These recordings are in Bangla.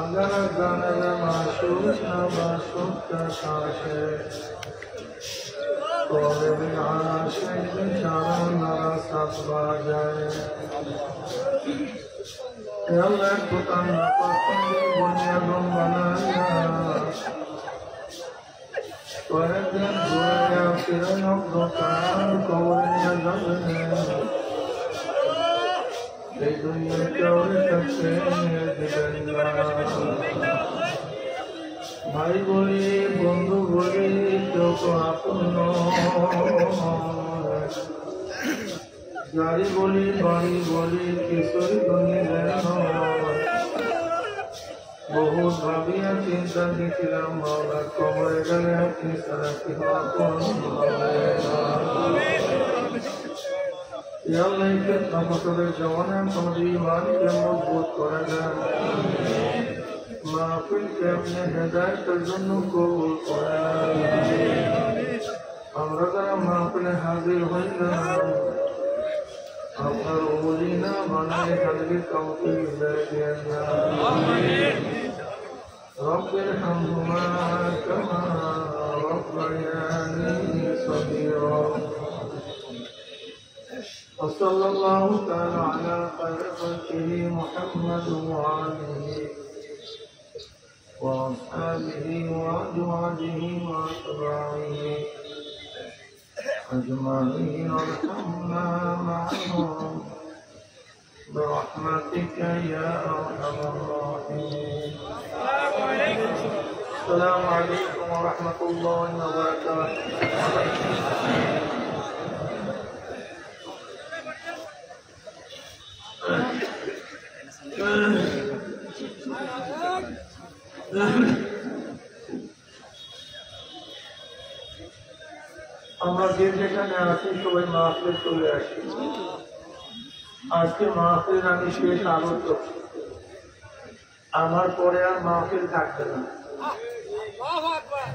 अगर गनर माशूक न माशूक का काशे तोरे आशिक चारों नरा सब बाजाए अल्लाह खुदा न पसंद बुनियादों बनाया Walaupun buaya firman dokan kawannya zamane, di dunia kau tersenyum di dalam. Bhai boli, bondhu boli, joko apuno. Jari boli, bari boli, kisoi dunia leno. बहुत भाविया चिंता दिखला मौला कमरे गले अपनी सराती हो कौन या अल्लाह के नमस्ते जवाने समझी ईमान के मजबूत करेगा महफिल के अपने हिदायत तजुन्नु को करेगा हमरा जरा महफिल हाजिर होइना अपना उलीना बनाए हल्के कौती दे दिया رب ارحمهما كما ربياني صغيرا وصلى الله تعالى على خير خلقه محمد وآله وأصحابه وأزواجه وأتباعه أجمعين وارحمنا معهم برحمتك يا أرحم الراحمين. السلام عليكم ورحمة الله وبركاته. আমরা যেখানে আছি সবাই মাহফিলে চলে আসি আজকে মাহফিল আমি শেষ আলোচক আমার পরে আর মাহফিল থাকবে না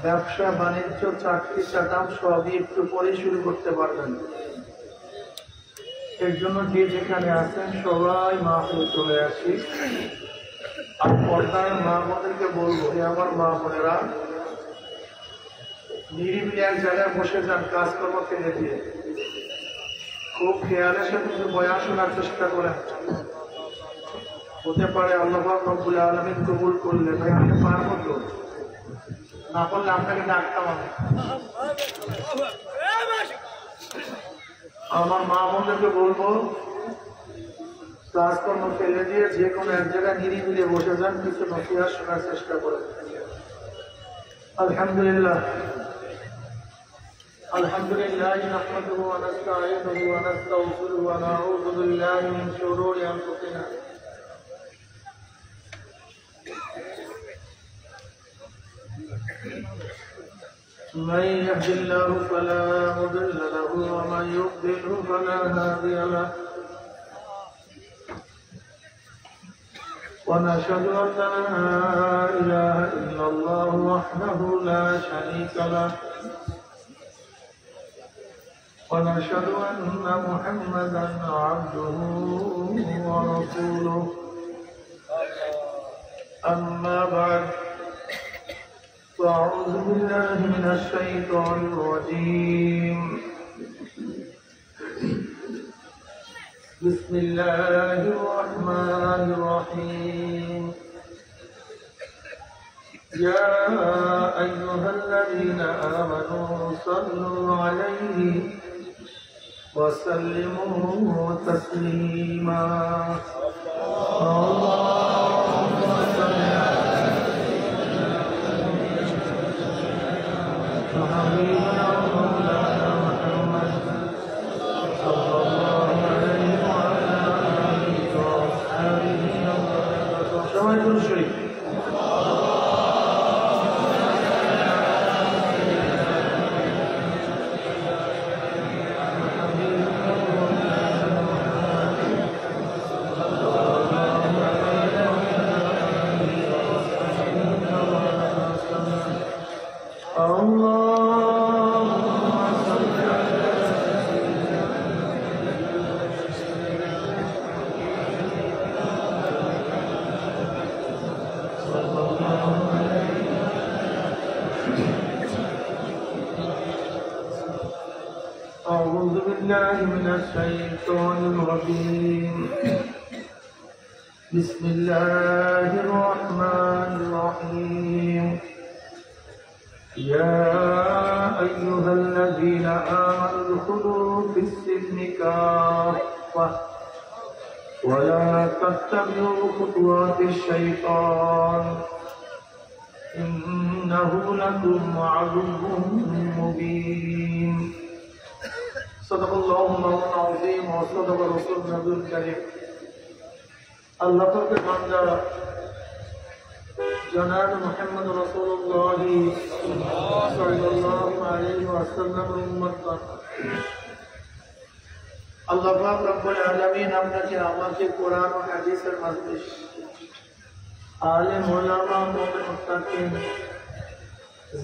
ব্যবসা বাণিজ্য চাকরি চাকাম সবই একটু পরে শুরু করতে পারবেন এর জন্য যে যেখানে আছেন সবাই মাহফিলে চলে আসি আর পর্দার মা বোনদেরকে বলবো যে আমার মা বোনেরা নিরিবিলি এক জায়গায় বসে যান কাজকর্ম ফেলে দিয়ে খুব খেয়ালের সাথে বয়ান শোনার চেষ্টা করেন হতে পারে আল্লাহ রব্বুল আলামিন কবুল করলে ভাই আমি পারবো তো না করলে আপনাকে ডাকতাম আমার মা বোনদেরকে বলবো কাজকর্ম ফেলে দিয়ে যে কোনো এক জায়গায় নিরিবিলি বসে যান কিছু নসিহত শোনার চেষ্টা করেন আলহামদুলিল্লাহ الحمد لله نحمده ونستعينه ونستغفره ونعوذ بالله من شرور انفسنا من يهد الله فلا مضل له ومن يضلل فلا هادي له ونشهد ان لا اله الا الله وحده لا شريك له ونشهد أن محمدا عبده ورسوله أما بعد فأعوذ بالله من الشيطان الرجيم بسم الله الرحمن الرحيم يا أيها الذين آمنوا صلوا عليه وسلموا تسليما اللهم صل على حبيبنا ومولانا محمد صلى الله عليه وعلى آله وأصحابه وسلم شوائب الشريف بالله من الشيطان الرجيم بسم الله الرحمن الرحيم يا أيها الذين آمنوا ادخلوا في السلم كافة ولا تتبعوا خطوات الشيطان إنه لكم عدو مبين صدق الله مولانا العظيم وصدق رسول النبي الكريم আল্লাহ পাকের বান্দা জনাব মুহাম্মদ রাসূলুল্লাহ সাল্লাল্লাহু আলাইহি ওয়াসাল্লামের উম্মতগণ, আল্লাহ পাক রব্বুল আলামিন আপনাকে আমাকে কোরআন ও হাদিসের মাজলিস, আলেম ওলামা, মুমিন মুত্তাকিন,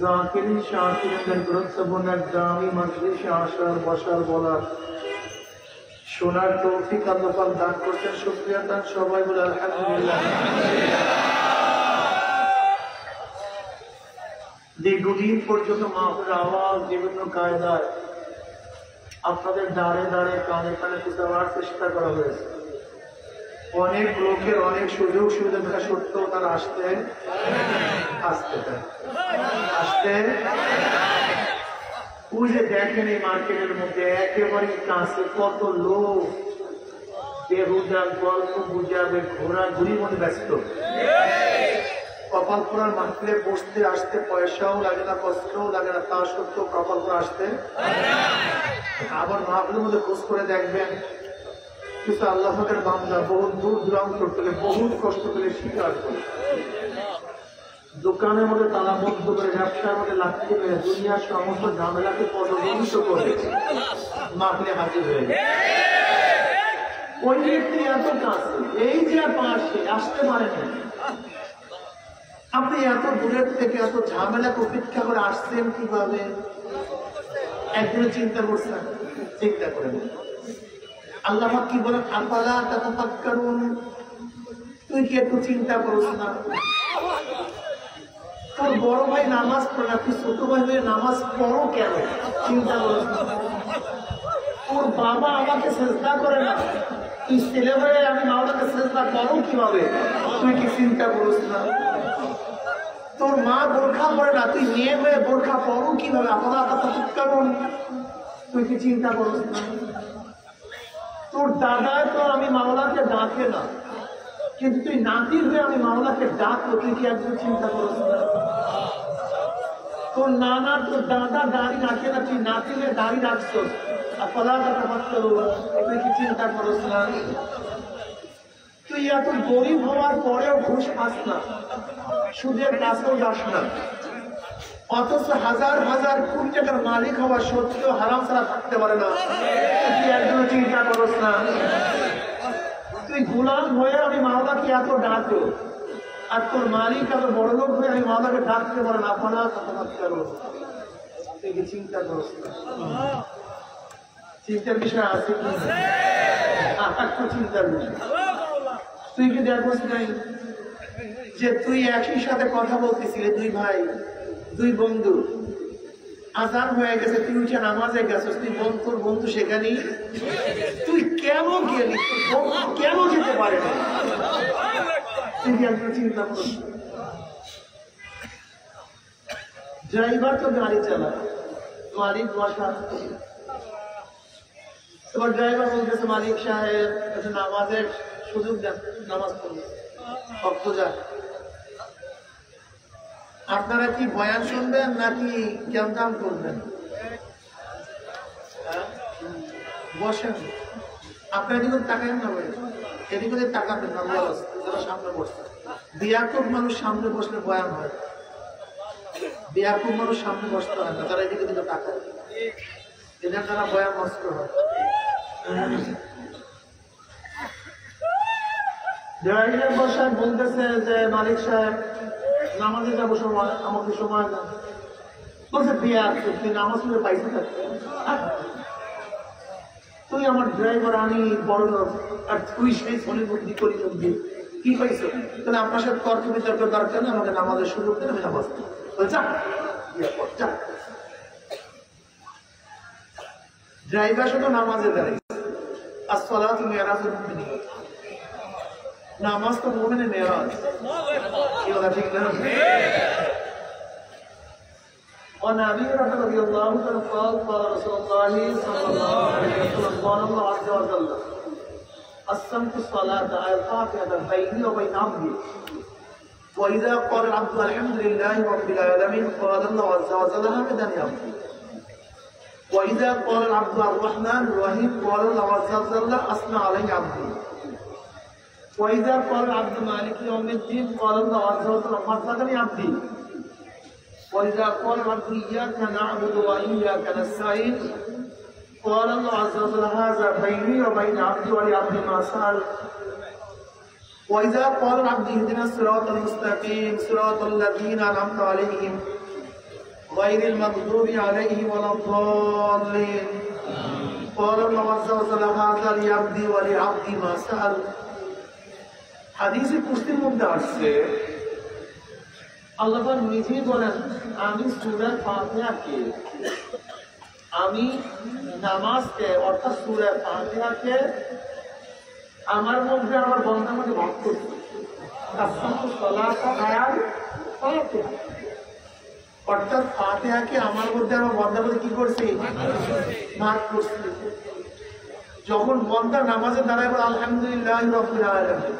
জাকিরিন শাকিরিনদের গুরুত্বপূর্ণ দামি মাজলিসে আসার বসার বলার শোনার তৌফিক আল্লাহ পাক দান করতেন। শুকরিয়া দান সবাই বলে আলহামদুলিল্লাহ। দীর্ঘদিন পর্যন্ত মাহফিল আওয়াজ বিভিন্ন কায়দায় আপনাদের দাঁড়ে দাঁড়ে কানে কানে পৌঁছাবার চেষ্টা করা হয়েছে। অনেক লোকের অনেক সুযোগ সুবিধা থাকা সত্ত্বেও তারা আসতে ওই যে দেখেন এই মার্কেটের মধ্যে একেবারে কাছে কত লোক বেহুদা গল্প বুঝাবে ঘোরাঘুরি মনে ব্যস্ত। কপাল পোড়ার মাহফিলে বসতে আসতে পয়সাও লাগে না, কষ্টও লাগে না, তা সত্ত্বেও কপাল পোড়া আসতে। আবার মাহফিলের মধ্যে খোঁজ করে দেখবেন কিছু আল্লাহ পাকের বান্দা বহু দূর দূরান্ত থেকে বহুত কষ্ট করে স্বীকার করে দোকানের মধ্যে তালাবদ্ধ করে ব্যবসার মধ্যে লাগতে পেরে দুনিয়ার সমস্ত ঝামেলাকে পদদলিত করে মাহফিলে হাজির হয়ে যায়। ওই ব্যক্তি এত কাছে, এই যে পাশে আসতে পারে না, আপনি এত দূরের থেকে এত ঝামেলা উপেক্ষা করে আসছেন কিভাবে? একদিনে চিন্তা করছেন? চিন্তা করেন। আল্লাহ পাক কি বলেন? আফালা তাতাফাক্কারুন, তুই কি একটু চিন্তা করিস না? তোর বড় ভাই নামাজ পড়ে না, তুই ছোট ভাই হয়ে নামাজ পড়ো কেন? চিন্তা করিস না। তোর বাবা আমাকে সেজদা করে না, তুই ছেলে হয়ে আমি মাওলাকে সেজদা করো কিভাবে? তুই কি চিন্তা করিস না? তোর মা বোরখা পড়ে না, তুই মেয়ে হয়ে বোরখা পড়ো কিভাবে? আফালা তাতাফাক্কারুন, তুই কি চিন্তা করিস না? তোর দাদায় তো আমি মাওলাকে ডাকে না, কিন্তু তুই নাতির হয়ে আমি মাওলাকে ডাকবো, তুই কি একদম চিন্তা করিস না? তোর নানা তোর দাদা দাড়ি রাখে না, তুই নাতি হয়ে দাড়ি রাখছো, তুই কি চিন্তা করিস না? তুই এত গরিব হওয়ার পরেও ঘুষ খাস না, সুদের কাছেও যাস না, অথচ হাজার হাজার কোটি টাকার মালিক হওয়া সত্ত্বেও হারাম ছাড়া থাকতে পারে না, তুই একদম চিন্তা করিস না? তুই গোলাম হয়ে আমি মাওলাকে এত ডাকো, আর তোর মালিক এত বড় লোক হয়ে আমি মাওলাকে ডাকতে পারে না, আপনার তুই কি চিন্তা করিস না? চিন্তার বিষয় আছে কি? চিন্তার বিষয় তুই কি দেখোস নাই যে তুই একই সাথে কথা বলতেছিলি, দুই ভাই দুই বন্ধু, আজান হয়ে গেছে, তুই উঠে নামাজে গেছিস, তুই তোর বন্ধু সেখানেই, তুই কেন গেলি? কেন যেতে পারে না? তুই কি একদম চিন্তা করিস? ড্রাইভার তো গাড়ি চালায়, মালিক বসা, এবার ড্রাইভার বলতেছে মালিক সাহেব নামাজের সুযোগ দেন, নামাজ পড়বে অর্থ যা। আপনারা কি বয়ান শুনবেন নাকি কেমন করবেন? বসেন, আপনারা এদিকে তাকাবেন না, এদিকে তাকাবেন না, যারা সামনে বসছে। বিয়াকুব মানুষ সামনে বসলে বয়ান হয়, বিয়াকুব মানুষ সামনে বসতে হয় না, তারা এদিকে দিকে তাকায়, এদের দ্বারা বয়ান নষ্ট হয়। বসায় বলতেছে যে মালিক সাহেব নামাজে যাবো, সময় আমাকে সময় দেন। বলছে বিয়া তুই নামাজ পড়ে পাইতে থাকতে, তুই আমার ড্রাইভার, আমি বড় লোক, আর তুই সেই ফোনের মধ্যে করি কি পাইছো? তাহলে আপনার সাথে তর্ক বিতর্ক দরকার নেই, আমাকে নামাজের সুযোগ দেন, আমি নামাজ ড্রাইভার শুধু নামাজে দাঁড়িয়েছে। আসসালাতু মিরাজুল মুমিনিন, নামাজ তো মুমিনের মেরাজ। কি কথা ঠিক না? وعن أبي هريرة رضي الله عنه قال قال رسول الله صلى الله عليه وسلم قال الله عز وجل قسمت الصلاة على الفاتحة بيني وبين عبدي وإذا قال العبد الحمد لله رب العالمين قال الله عز وجل حمدني عبدي وإذا قال العبد الرحمن الرحيم قال الله عز وجل أثنى علي عبدي وإذا قال العبد مالك يوم الدين قال الله عز وجل مزقني عبدي وإذا قال العبد إياك نعبد وإياك نستعين قال الله عز وجل هذا بيني وبين عبدي ولعبدي ما سأل وإذا قال العبد اهدنا الصراط المستقيم صراط الذين أنعمت عليهم غير المغضوب عليهم ولا الضالين قال الله عز وجل هذا لعبدي ولعبدي ما سأل। হাদিসে কুরসির মধ্যে আসছে আল্লাহ নিজেই বলেন, আমি সূরা ফাতিহাকে, আমি নামাজকে অর্থাৎ সূরা ফাতিহাকে আমার মধ্যে আমার বন্ধার মধ্যে ভাগ করছি। অর্থাৎ ফাতিহাকে আমার মধ্যে আমার বন্ধার মধ্যে কি করছি? ভাগ করছি। যখন বন্দা নামাজে দাঁড়ায় বলে আলহামদুলিল্লাহ রাব্বিল আলামিন,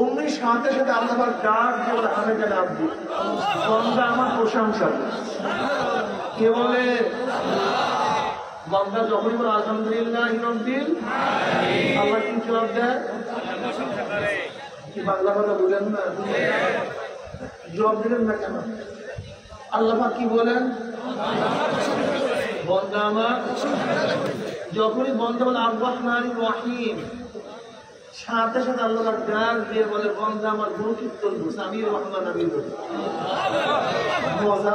অমনি সাথে সাথে আল্লাহ ডাক দিয়ে বলে হামেদানি আব্দি, বন্দা আমার প্রশংসা। কে বলে? বন্দা যখনই বলে আলহামদুলিল্লাহ রাব্বিল আলামিন, আল্লাহ কি জবাব দেয়? কি বাংলা কথা বলেন না? জবাব দিলেন না কেন? আল্লাহ কি বলেন? বন্দা আমার, যখনই বন্দা বলে আর রহমানির রহিম, সাথে সাথে আল্লাহ ডাক দিয়ে বলে বন্দা আমার গুরু কীর্তন করছে, আমি রহমান আমি মজা।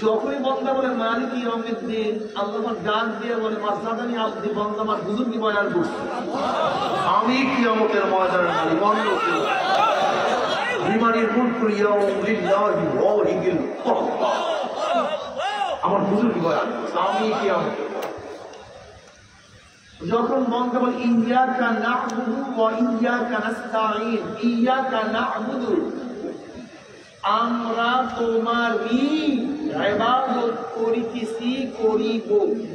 যখনই বন্দা বলে মালিক ইয়াউমিদ্দিন, আল্লাহ ডাক দিয়ে বলে মাসআলানি আব্দি, বন্দা আমার বুজুর্গি বয়ান করছে, আমি কিয়ামতের ময়দানে মালিক বন্ধ বিমানের মুলকুল ইয়াউমিল্লাহি ওয়াহিদিল কাহ্হার, আমার বুজুর্গি বয়ান করছে, আমি কিয়ামতের। যখন বন্ধ বল ইয়্যাকা না'বুদু ওয়া ইয়্যাকা নাস্তাঈন, ইয়্যাকা না'বুদু, আমরা তোমারই ইবাদত করিতেছি করিব।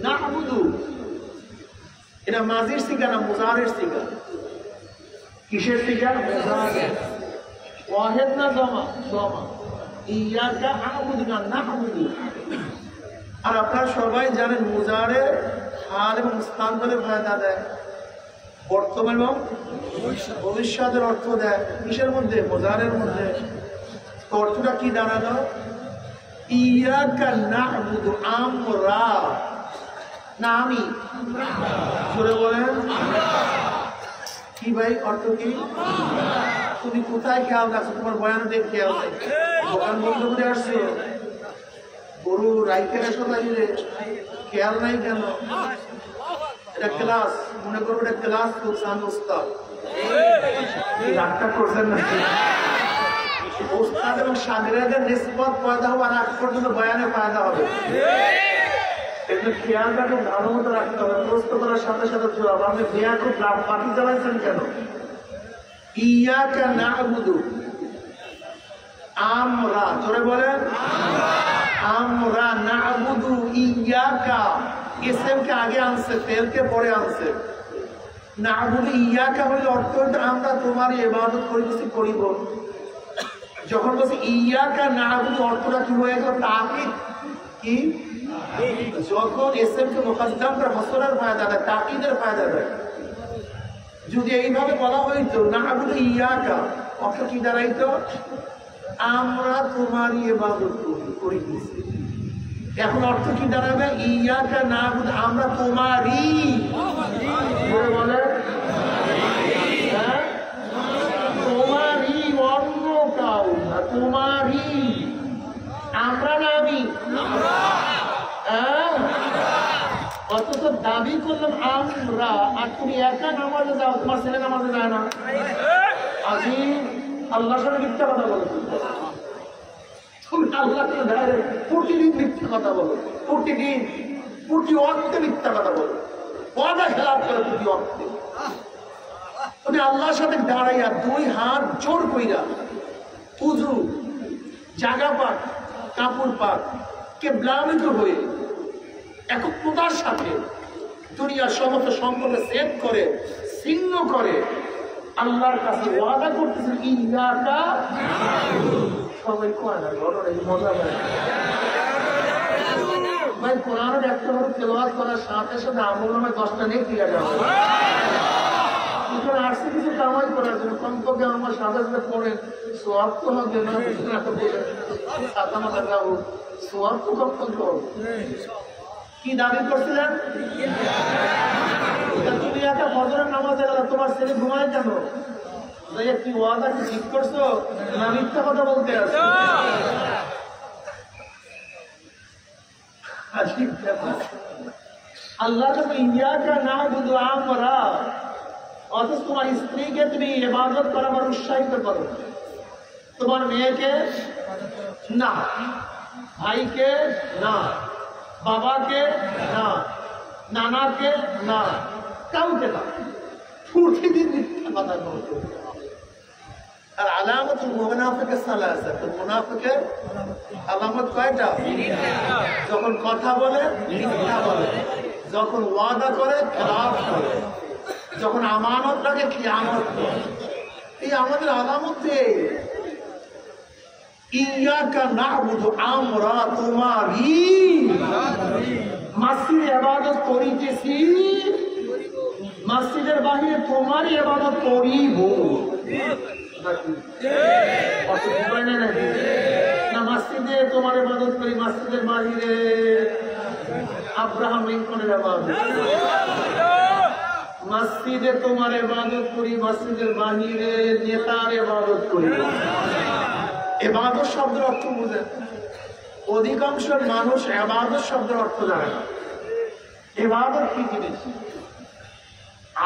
না'বুদু এটা মাজির সিগা না মুজারের সিগা? কিসের সিগা? মুজারের। ওয়াহিদ না জমা? জমা। ইয়্যাকা আ'বুদু না না'বুদু। আর আপনারা সবাই জানেন মুজারে হাল এবং মুস্তাকবালের ফায়দা দেয়, বর্তমান এবং ভবিষ্যতের অর্থ দেয়। কিসের মধ্যে? মুজারের মধ্যে। অর্থটা কি দাঁড়ালো? ইয়্যাকা না'বুদু, আমরা না আমি, জোরে বলেন কি ভাই অর্থ কি? তুমি কোথায় খেয়াল রাখছো? তোমার বয়ানে দেখ খেয়াল নেই, দোকান বন্ধ করে আসছো, গরু রাইতে আসো, তাইলে খেয়াল নাই কেন? এটা ক্লাস, মনে করবো এটা ক্লাস করছে, আমি ওস্তাদ। রাগটা করছেন না? ওস্তাদ এবং শাগিরদের নিসবত পয়দা হওয়ার আগ পর্যন্ত বয়ানে ফায়দা হবে। এজন্য খেয়ালটা খুব ভালো মতো রাখতে হবে। প্রশ্ন করার সাথে সাথে জবাব। আপনি খেয়াল খুব লাভ পাখি জ্বালাইছেন কেন? ইয়্যাকা না'বুদু, আমরা, জোরে বলেন আমরা, না'বুদু ইয়্যাকা, ইসমকে আগে আনছে, ফেলকে পরে আনছে। না'বুদু ইয়্যাকা হইলে অর্থ হইতো আমরা তোমার ইবাদত করিতেছি করিব। যখন বলছে ইয়্যাকা না'বুদু, অর্থটা কি হয়ে গেল? তাকিদ। কি? যখন ইসমকে মুকদ্দাম করে হাসরের ফায়দা দেয়, তাকিদের ফায়দা দেয়। যদি এইভাবে বলা হইতো না'বুদু ইয়্যাকা, অর্থ কি দাঁড়াইতো? আমরা তোমারই ইবাদত করিতেছি। এখন অর্থ কি দাঁড়াবে? ইয়্যাকা না'বুদু, আমরা তোমারই। বলে তোমারই, অন্য কাউ না, তোমারই। আমরা না আমি, অথচ দাবি করলাম আমরা, আর তুমি একা নামাজে যাও, তোমার ছেলে নামাজে যায় না। আজি আল্লাহর সাথে মিথ্যা কথা বলো, তুমি আল্লাহকে প্রতিদিন মিথ্যা কথা বলো, প্রতিদিন। প্রতি অর্থে মিথ্যা কথা বলো, ওয়াদা খেলাপ করে প্রতি অর্থে। তুমি আল্লাহর সাথে দাঁড়াইয়া 2 হাত জোর কইরা উযু, জাগা পাক, কাপড় পাক, কিবলামুখ হয়ে একত্বতার সাথে দুনিয়ার সমস্ত সম্পর্ক সেট করে ছিন্ন করে আল্লাহর কাছে ওয়াদা করতেছেন ইয়্যাকা সবাই কয় না ঘটনা মজা হয় ভাই। কোরআনের একটা করে তেলাওয়াত করার সাথে সাথে আমলনামায় 10টা নেকি লেখা হয়। আসছে কিছু কামাই করার জন্য কমপক্ষে আমার সাথে সাথে পড়ে সোয়াব তো হবে না, সাদা মাথা যাবো সোয়াব তো কখন করবো। কি দাবি করছিলেন? তুমি একটা ফজরের নামাজে গেলে তোমার ছেলে ঘুমায় কেন? কি ওয়াদা কি ঠিক করছো না মিথ্যা কথা বলতে আছে? আল্লাহ তো ইয়্যাকা না'বুদু আমরা, অথচ তোমার স্ত্রীকে তুমি ইবাদত করার উৎসাহিত করো, তোমার মেয়েকে না, ভাইকে না, বাবাকে না, নানাকে না, কাউকে না, প্রতিদিন মিথ্যা কথা বলতে। আর আলামতুল মুনাফিকের সালাসা, তো মুনাফিকের আলামত কয়টা? যখন কথা বলে মিথ্যা বলে, যখন ওয়াদা করে খেলাফ করে, যখন আমানত রাখে খিয়ানত করে। এই আমাদের আলামত। ইয়্যাকা না'বুদু আমরা তোমারই মসজিদে ইবাদত করিতেছি, মসজিদের বাহিরে তোমারই ইবাদত করিব। না মসজিদে তোমার ইবাদত করি, মসজিদের বাহিরে আব্রাহাম লিঙ্কনের ইবাদত, মসজিদে তোমার ইবাদত করি, মসজিদের বাহিরে নেতার ইবাদত করি। ইবাদত শব্দের অর্থ বুঝেন? অধিকাংশ মানুষ ইবাদত শব্দের অর্থ জানে না। ইবাদত কি জিনিস?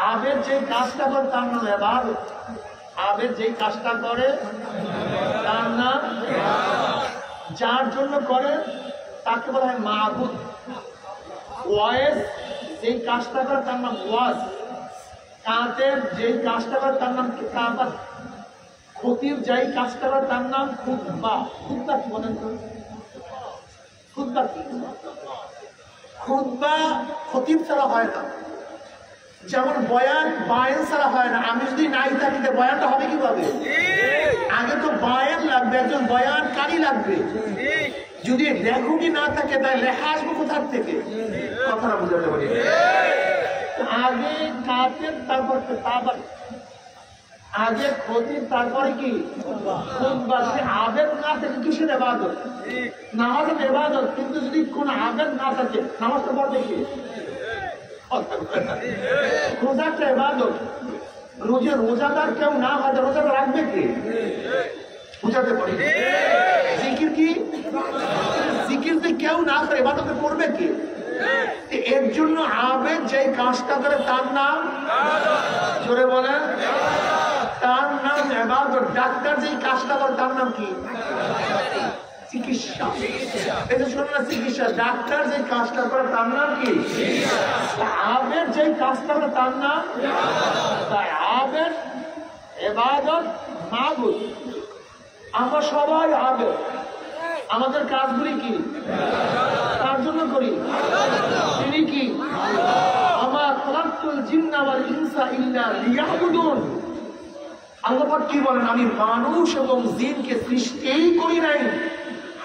আবেদ যে কাজটা করে তার নাম ইবাদত। আবেদ যে কাজটা করে তার নাম, যার জন্য করে তাকে বলা হয় মাবুদ। ওয়াইজ যেই কাজটা করে তার নাম ওয়াজ। কাদের যেই কাজটা করে তার নাম কিতাবাত। খতিব যেই কাজটা করে তার নাম খুতবা। খুতবা কি বলেন তো? খুতবা কি? খুতবা খতিব ছাড়া হয় না। যেমন বয়ান বায়ান ছাড়া হয় না। আমি যদি নাই থাকি বয়ানটা হবে কিভাবে? আগে তো বায়ান লাগবে, একজন বয়ানকারী লাগবে। যদি লেখকই না থাকে তাই লেখা আসবে কোথার থেকে? কথাটা বুঝাতে পারি। আগে কাতেব, তারপর কিতাবাত, আগে খতিব, তারপরে কি খুতবা। যদি আবেদ না থাকে কিসের ইবাদত? নামাজের ইবাদত। কিন্তু যদি কোন আবেদ না থাকে নামাজটা পড়বে কি? রোজাটা ইবাদত। রোজাদার কেউ না হয় রোজাটা রাখবে কি? বুঝাতে পারি। জিকির কি? জিকির যদি কেউ না করে ইবাদতে করবে কি? এর জন্য আবেদ যেই কাজটা করে তার নাম, জোরে বলে, তার নাম ইবাদত। ডাক্তার যেই কাজটা করে তার নাম কি? চিকিৎসা। এটা শোনো না, চিকিৎসা। ডাক্তার যে কাজটা করে তার নাম কি? আবেদ যে কাজটা করে তার নাম তাই আবেদ, ইবাদত, মাবুদ। আমরা সবাই আবেদ। আমাদের কাজগুলি কি? তার জন্য করি। তিনি কি? আমা খালাকতুল জিন্না ওয়াল ইনসা ইল্লা লিয়াবুদুন। আল্লাহ পাক কি বলেন? আমি মানুষ এবং জিনকে সৃষ্টিই করি নাই,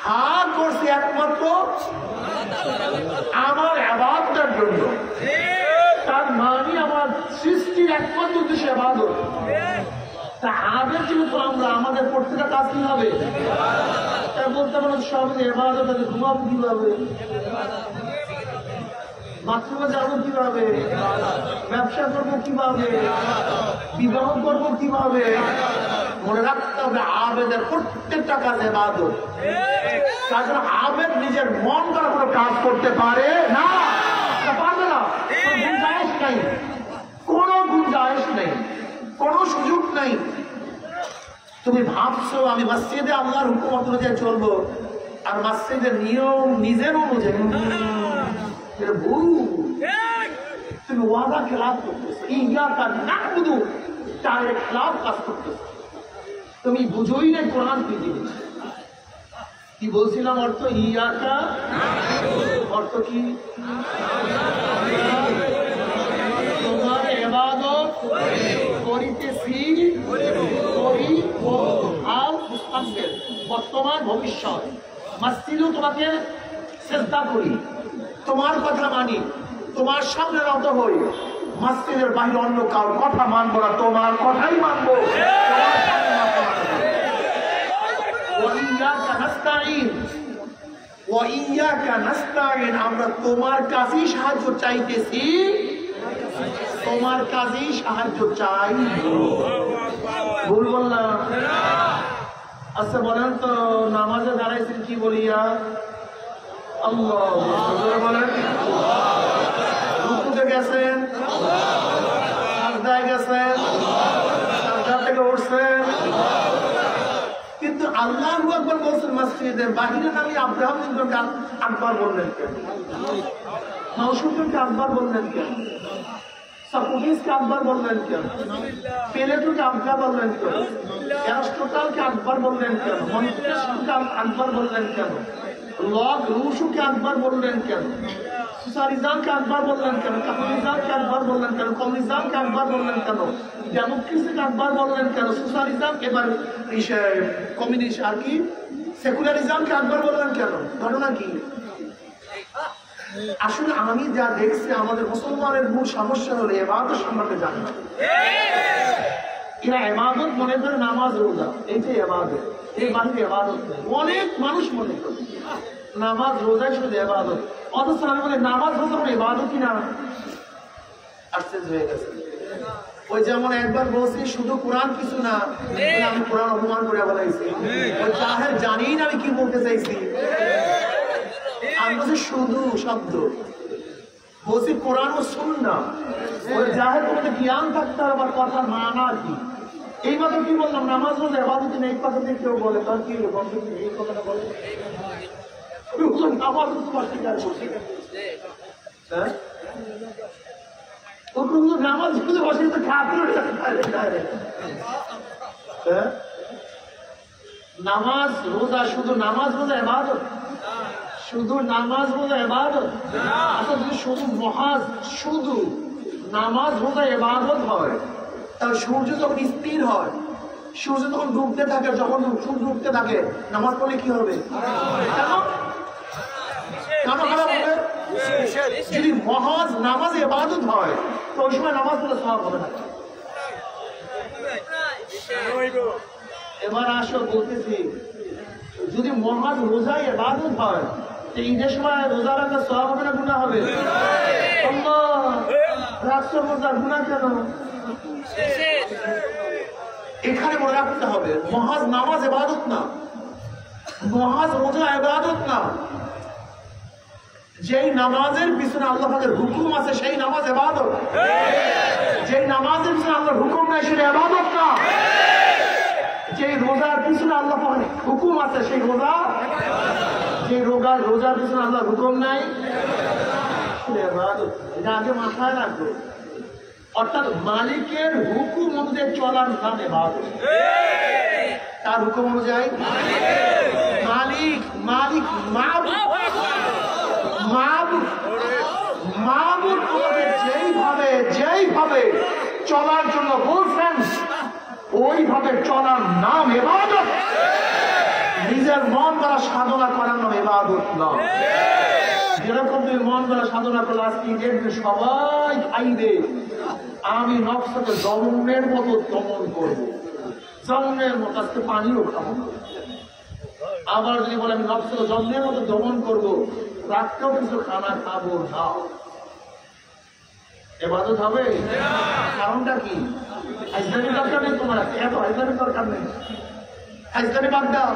হাত করছি একমাত্র আমার ইবাদতের জন্য। তার মানে আমার সৃষ্টির একমাত্র উদ্দেশ্য ইবাদত। তা আবেদ যেহেতু আমরা, আমাদের প্রত্যেকটা কাজ কি হবে? তাই বলতে পারেন সব ইবাদত। ঘুমাবো কিভাবে? বাথরুমে যাবো কিভাবে? ব্যবসা করবো কিভাবে? বিবাহ করবো কিভাবে? মনে রাখতে হবে আবেদের প্রত্যেকটা কাজ ইবাদত। তাছাড়া আবেদ নিজের মন করা কোনো কাজ করতে পারে না, পারবে না। গুঞ্জাইশ নাই, কোনো গুঞ্জাইশ নেই, কোনো সুযোগ নেই। তুমি ভাবছো আমি মসজিদে আল্লাহর হুকুম অনুযায়ী চলবো, আর মসজিদের নিয়ম নিজের অনুযায়ী ভুল, তুমি ওয়াদা খেলাফ করতেছো, ইয়াকা না'বুদু তার খেলাফ কাজ করতেছো, তুমি বুঝোই না কোরআন কি জিনিস। কি বলছিলাম অর্থ? ইয়াকা অর্থ কি? তোমার ইবাদত করিতেছি, করি আর মুস্তাকবিল বর্তমান ভবিষ্যৎ, মাসিলু তোমাকে সিজদা করি, তোমার কথা মানি, তোমার সামনে নত হই, মসজিদের বাইরে অন্য কারোর কথা মানবো না, তোমার কথাই মানবো, তোমার সামনে মাথা মানবো। ওয়াইয়াকা নাস্তাঈন, ওয়াইয়াকা নাস্তাঈন, আমরা তোমার কাছেই সাহায্য চাইতেছি, তোমার কাছেই সাহায্য চাই। ভুল বললাম? আচ্ছা বলেন তো, নামাজে দাঁড়াইছেন কি বলিয়া? আল্লাহ বলেন। রুকুতে গেছেন, সাজদায় গেছেন, সাজদা থেকে উঠছেন, কিন্তু আল্লাহু আকবার বলছেন মসজিদে, বাহিরে দাঁড়িয়ে আব্রাহাম লিঙ্কনকে আকবার বললেন কেন? নওশাদকে আকবার বললেন কেন? সফোক্লিসকে আকবার বললেন কেন? প্লেটোকে আকবার বললেন কেন? অ্যারিস্টটলকে আকবার বললেন কেন? মন্টেস্কিউকে আকবার বললেন কেন? লর্ড রুশোকে আকবার বললেন কেন? সোশ্যালিজমকে আকবার বললেন কেন? ক্যাপিটালিজমকে আকবার বললেন কেন? কমিউনিজমকে আকবার বললেন কেন? ডেমোক্রেসিকে আকবার বললেন কেন? সোশ্যালিজম, এবার কমিউনিস্ট আর কি সেকুলারিজমকে আকবার বললেন কেন? ঘটনা কি? আসলে আমি যা দেখছি, আমাদের মুসলমানের মূল সমস্যা হলো ইবাদত সম্পর্কে জানে না। এরা ইবাদত মনে করে নামাজ রোজা, এইটাই ইবাদত, এই বাহিরে ইবাদত নেই। অনেক মানুষ মনে করে নামাজ রোজাই শুধু ইবাদত, অথচ আমি বলি নামাজ রোজা কোনো ইবাদতই না। আশ্চর্য হয়ে গেছে। ওই যেমন একবার বলছি শুধু কোরআন কিছু না, আমি কোরআন অপমান করে বলাইছি, ওই জাহের জানি না আমি কি বলতে চাইছি। আমি বলছি শুধু শব্দ, বলছি কোরআন ও সুন্নাহ, ওই জাহের মধ্যে জ্ঞান থাকতে হবে, আমার কথা মানা কি। এই মাত্র কি বললাম, নামাজ রোজা ইবাদত নেই, এই কথা কেউ বলে তার কি বন্ধ, এই কথাটা বলে নামাজ অস্বীকার করছে। হ্যাঁ, নামাজ শুধু অসুবিধা হ্যাঁ, নামাজ রোজা শুধু নামাজ রোজা ইবাদত, শুধু নামাজ রোজা ইবাদত। আচ্ছা যদি শুধু শুধু নামাজ রোজা ইবাদত হয়, তাহলে সূর্য যখন স্থির হয়, সূর্য যখন ডুবতে থাকে, যখন সূর্য ডুবতে থাকে, নামাজ পড়লে কি হবে? কেন কেন খারাপ হবে? যদি মহাজ নামাজ ইবাদত হয়, তো ওই সময় নামাজ পড়লে সওয়াব হবে না। এবার আসো বলতেছি, যদি মহাজ রোজা ইবাদত হয়, তো ঈদের সময় রোজা রাখলে সওয়াব হবে না গুনাহ হবে? রাখছো রোজা, গুনাহ কেন? এখানে মনে রাখতে হবে, মহাজ নামাজ ইবাদত না, মহাজ রোজা ইবাদত না। যেই নামাজের পিছনে আল্লাহ পাকের হুকুম আছে সেই নামাজ ইবাদত, যেই নামাজের পিছনে আল্লাহর হুকুম নাই সেটা ইবাদত না। যেই রোজার পিছনে আল্লাহ পাকের হুকুম আছে সেই রোজা, যে রোজার পিছনে আল্লাহর হুকুম নাই সেটা ইবাদত। এটা আগে মাথায় রাখবো। অর্থাৎ মালিকের হুকুম অনুযায়ী চলার নাম ইবাদত। তার হুকুম অনুযায়ী মালিক মাবুদ যেইভাবে চলার জন্য বলছেন, ওইভাবে চলার নাম ইবাদত। নিজের মন দ্বারা সাধনা করার নাম ইবাদত না। যেরকম তুমি মন দ্বারা সাধনা করলে আজকে দেখবে সবাই খাইবে, আমি নফসকে জন্মের মতো দমন করবো, জন্মের মতো আজকে পানিও খাবো। আবার যদি বলে আমি নফসকে জন্মের মতো দমন করবো, রাতকেও কিছু খানা খাবো না, ইবাদত হবে? কারণটা কি? হাজদারি দরকার নেই তোমার, এত হাজদারি দরকার নেই, হাজদারি বাদ দাও।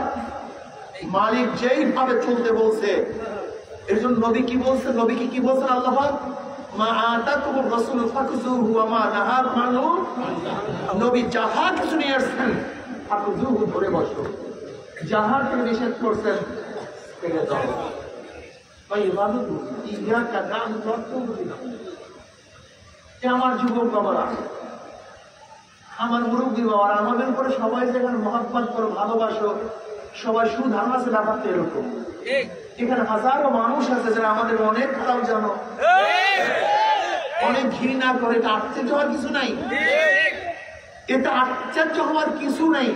মালিক যেইভাবে চলতে বলছে, এর জন্য নবী কি বলছে, নবীকে কি বলছেন আল্লাহ পাক? মা আতাকুমুর রাসূলু ফাকুযুহু ওয়া মা নাহাকুম আনহু, নবী যাহা কিছু নিয়ে আসছেন ফাকুযুহু ধরে বসো, যাহা থেকে নিষেধ করছেন থেকে যাও। আমার যুবক বাবারা, আমার মুরব্বী বাবারা, আমাদের উপরে সবাই যেখানে মহাব্বত করো, ভালোবাসো, সবাই সুধারণা আছে ব্যাপারটা এরকম। এখানে হাজারো মানুষ আছে যারা আমাদের অনেক খারাপ জানো, অনেক ঘৃণা করে। এটা আশ্চর্য হওয়ার কিছু নাই, এটা আশ্চর্য হওয়ার কিছু নাই।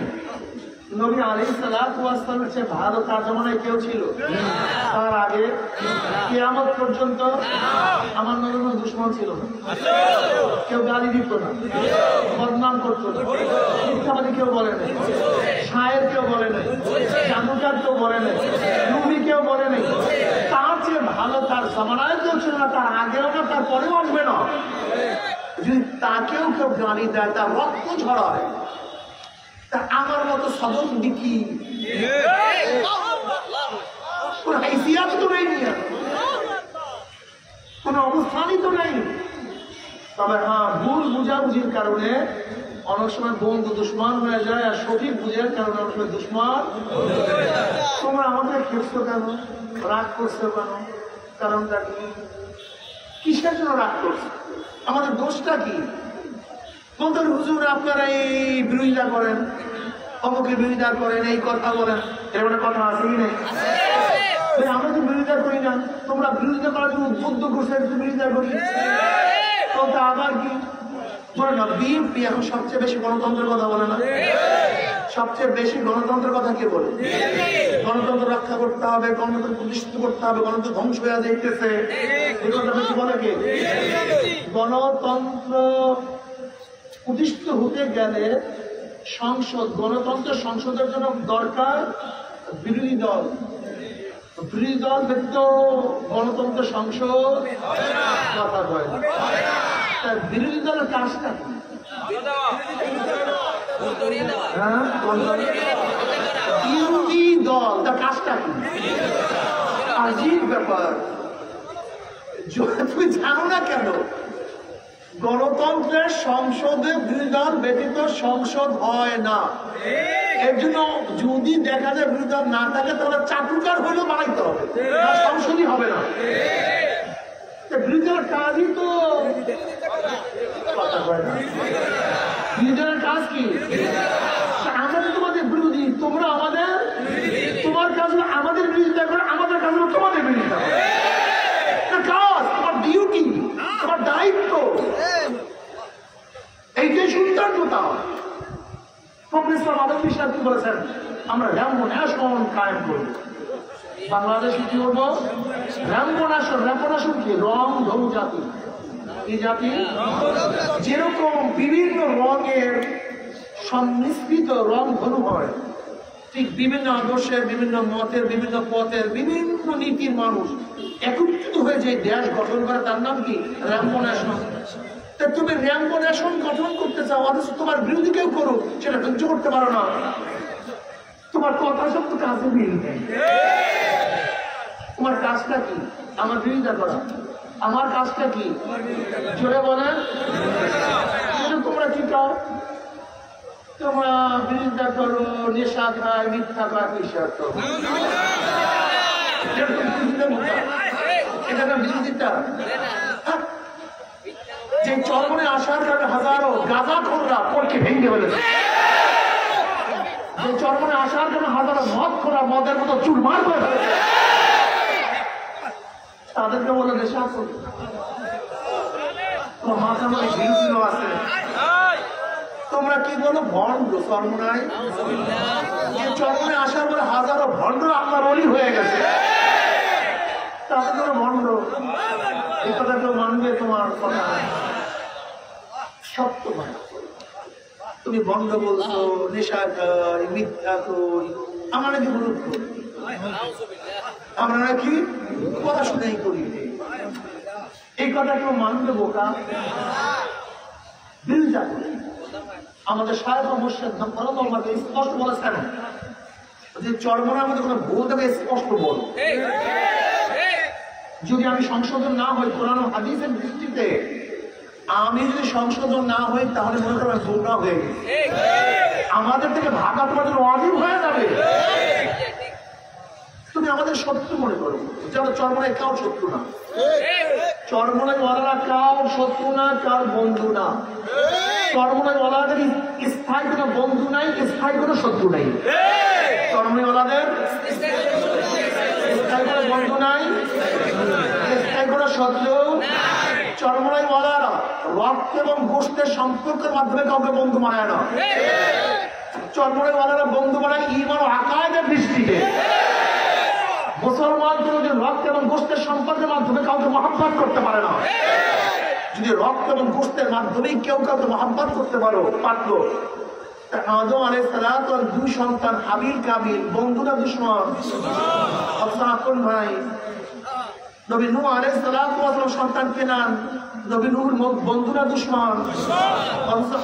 নবী আলাইহিস সালাতু ওয়াস সালামের চেয়ে ভালো তার জমানায় কেউ ছিল? তার আগে কিয়ামত পর্যন্ত আমার নবীর কোনো দুশমন ছিল না, কেউ গালি দিত না, বদনাম করতো না, মিথ্যাবাদী কেউ বলে নাই, শায়ের কেউ বলে নাই, জাদুকার কেউ বলে নাই, নবী কেউ বলে নাই। তার চেয়ে ভালো তার জমানায় কেউ ছিল না, তার আগেও না, তার পরেও আসবে না। যদি তাকেও কেউ গালি দেয়, তার রক্ত ঝরায়, আমার মতো সদক দিকি কোন হাইসিয়াত তো নেই, কোন অবস্থানই তো নেই। তবে হ্যাঁ, ভুল বুঝাবুঝির কারণে অনেক সময় বন্ধু দুশ্মন হয়ে যায়, আর সঠিক বুঝের কারণে অনেক সময় দুশ্মন। তোমরা আমাদের খেপছো কেন, রাগ করছো কেন? কারণটা কি? কিসের জন্য রাগ করছো? আমাদের দোষটা কি? বলতেন হুজুর আপনারা এই বিরোধিতা করেন, অমুকের বিরোধিতা করেন, এই কথা বলেন, এরকম একটা কথা আছে কি নেই? আমরা তো বিরোধিতা করি না, তোমরা বিরোধিতা করার জন্য উদ্বুদ্ধ করছে, বিরোধিতা করি। তো আবার কি বলে না, বিএনপি এখন সবচেয়ে বেশি গণতন্ত্রের কথা বলে না? সবচেয়ে বেশি গণতন্ত্রের কথা কে বলে? গণতন্ত্র রক্ষা করতে হবে, গণতন্ত্র প্রতিষ্ঠিত করতে হবে, গণতন্ত্র ধ্বংস হয়ে যাইতেছে, এই কথা বেশি বলে কে? গণতন্ত্র প্রতিষ্ঠিত হতে গেলে সংসদ, গণতন্ত্র সংসদের জন্য দরকার বিরোধী দল। বিরোধী দল ব্যতীত গণতন্ত্র সংসদ কথা হয় না। বিরোধী দলের কাজটা কি? বিরোধী দল তার কাজটা কি? আজীব ব্যাপার, তুমি জানো না কেন? গণতন্ত্রের সংসদে বিরোধী দল ব্যতীত সংসদ হয় না। এর জন্য যদি দেখা যায় বিরোধী দল না থাকে, তাহলে চাটুকার হলেও বানাইতে হবে, সংসদই হবে না। বিরোধী দলের কাজই তো কথা হয় না। বিরোধী দলের কাজ কি? আমরা তো তোমাদের বিরোধী, তোমরা আমাদের, তোমার কাজ হলো আমাদের বিরোধিতা করে, আমাদের কাজ হলো তোমাদের বিরোধিতা করে। কাজ তোমার ডিউটি, তোমার দায়িত্ব, এইটাই সৌন্দর্যতা। প্রফেসর আদম বিশ্বাস কি বলেছেন? আমরা র্যাম্বো ন্যাশন কায়েম করব। বাংলাদেশে কি হবো? Rambo nation. র্যাম্বো ন্যাশন কি? রং ধনু জাতি। এই জাতি যেরকম বিভিন্ন রঙের সংমিশ্রিত রং ধনু হয়, ঠিক বিভিন্ন আদর্শের, বিভিন্ন মতের, বিভিন্ন পথের, বিভিন্ন নীতির মানুষ একত্রিত হয়ে যে দেশ গঠন করে, তার নাম কি? Rambo nation. তা তুমি র্যাম্বো ন্যাশন গঠন করতে চাও, অথচ তোমার বিরোধী কেউ করুক সেটা সহ্য করতে পারো না। তোমার কথা সব তো কাজে মিল নেই। তোমার কাজটা কি? আমার বিরোধিতা করা। আমার কাজটা কি? জোরে বলেন। তোমরা কি চাও? তোমরা বিরোধিতা করো, নেশা খায়, মিথ্যা খায়, বিশ্বাস করো। এটা না বিরোধিতা। যে চরমনে আসার কারণে হাজারো গাঁজাখোররা পরকে ভেঙে ফেলেছে, যে চরমনে আসার কারণে হাজারো মদখোররা মদের মতো চুরমার করে ফেলেছে, তাদেরকে বলে নেশা করবে। তোমার মাথার মধ্যে বিরোধীও আছে। তোমরা কি বলো? ভণ্ড। চরমনায় যে চরমনে আসার পরে হাজারো ভণ্ডরা আল্লাহর ওলি হয়ে গেছে, তাদের কোনো ভণ্ড। এই কথা কেউ মানবে? তোমার কথা সত্য নয়। তুমি ভণ্ড বলছো, নেশা খাই, মিথ্যা করি, আমরা নাকি গুরুত্ব, আমরা নাকি পড়াশোনাই করি। এই কথা কেউ মানবে? বোকা। দিল যাবে। আমাদের সাহেব মুর্শিদ আমাকে স্পষ্ট বলেছেন যে চরমনার মধ্যে কোনো ভুল থাকে স্পষ্ট বল। যদি আমি সংশোধন না হই কোরআন ও হাদিসের দৃষ্টিতে, আমি যদি সংশোধন না হই, তাহলে মনে করেন গোমরা হয়ে গেছে। আমাদের থেকে ভাগা তোমার জন্য ওয়াজিব হয়ে যাবে। তুমি আমাদের শত্রু মনে করো, যেন চরমনায় কাউ শত্রু না। চরমনায় ওয়ালারা কাউ শত্রু না, কার বন্ধু না। চরমনায় ওয়ালাদের স্থায়ী কোনো বন্ধু নাই, স্থায়ী কোনো শত্রু নাই। চরমনায় ওয়ালাদের স্থায়ী কোনো বন্ধু নাই, স্থায়ী কোনো শত্রু। চরমনায় ওয়ালারা রক্ত এবং গোষ্ঠের সম্পর্কের মাধ্যমে কাউকে বন্ধু বানায় না। চরমনায় ওয়ালারা বন্ধু বানায় ঈমান ও আকায়েদের দৃষ্টিতে। মুসলমান যদি রক্ত এবং গোষ্ঠের সম্পর্কের মাধ্যমে কাউকে মহব্বত করতে পারে না। যদি রক্ত এবং গোষ্ঠের মাধ্যমেই কেউ কাউকে মহব্বত করতে পারলো, আদম আলাইহিস সালাম তার দুই সন্তান হাবিল কাবিল বন্ধুরা দুশমন, আপন ভাই। নবী নূহ আলাইহিস সালাম সন্তান কেনান, নবী নূহর বন্ধুরা দুশমন,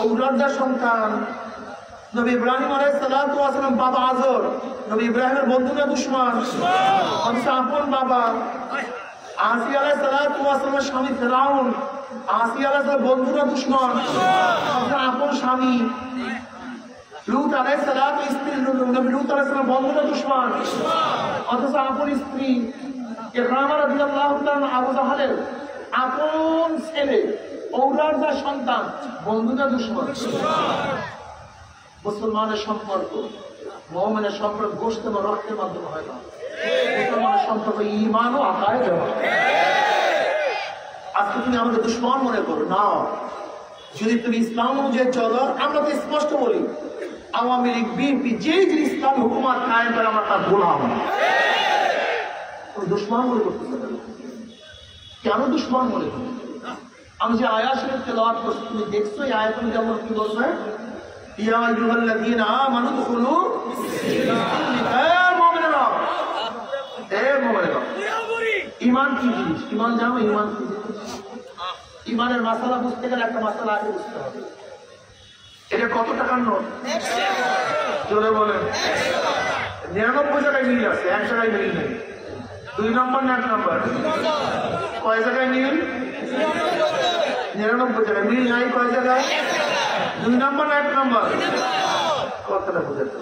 ঔলাদদার সন্তান। নবী ইব্রাহিম আলাইহিস সালাম বাবা আজর, নবী ইব্রাহিমের বন্ধুরা দুশমন, আপন বাবা। আসিয়া আলাইহিস সালামের স্বামী ফিরআউন, আসিয়া আলাইহিস সালামের বন্ধুরা দুশমন, আপন স্বামী। লূত আলাইহিস সালাম স্ত্রী, নবী লূত আলাইহিস সালাম বন্ধুরা দুশমন, অথচ আপন স্ত্রী। ইকরামা রাদিয়াল্লাহু তাআলা আবু জাহলের আপন ছেলে, ঔলাদদার সন্তান, বন্ধুরা দুশমন। মুসলমানের সম্পর্ক, মুমিনের সম্পর্ক গোশত এবং রক্তের মাধ্যমে হয় না। মুসলমানের সম্পর্ক ঈমান ও আকায়েদের মাধ্যমে। আজকে তুমি আমাদের দুশমন মনে করো না। যদি তুমি ইসলাম অনুযায়ী চলো, আমরা তো স্পষ্ট বলি আওয়ামী লীগ বিএনপি যে ইসলাম হুকুমত কায়েম করে আমরা তার গোলাম। দুশমন মনে করতেছে কেন? দুশমন মনে করো? আমি যে আয়াত শরীফ তেলাওয়াত করছি, তুমি দেখছো এই আয়াত অনুযায়ী আমরা কি বলবে? ইয়া আইয়ুহাল্লাযীনা আমানু দুখুলু ঈমান কি জিনিস? ঈমান জানো? ঈমান কি জিনিস? ঈমানের মাসালা বুঝতে গেলে একটা মাসালা আগে বুঝতে হবে। এটা কত টাকার নোট? চলে বলেন 99 জায়গায় মিল আছে, এক জায়গায় মিল নেই। 2 নম্বর না 1 নম্বর? কয় জায়গায় মিল? 99 জায়গায় মিল নাই। কয় জায়গায়? 2 নম্বর না 1 নম্বর? কথাটা বুঝাতে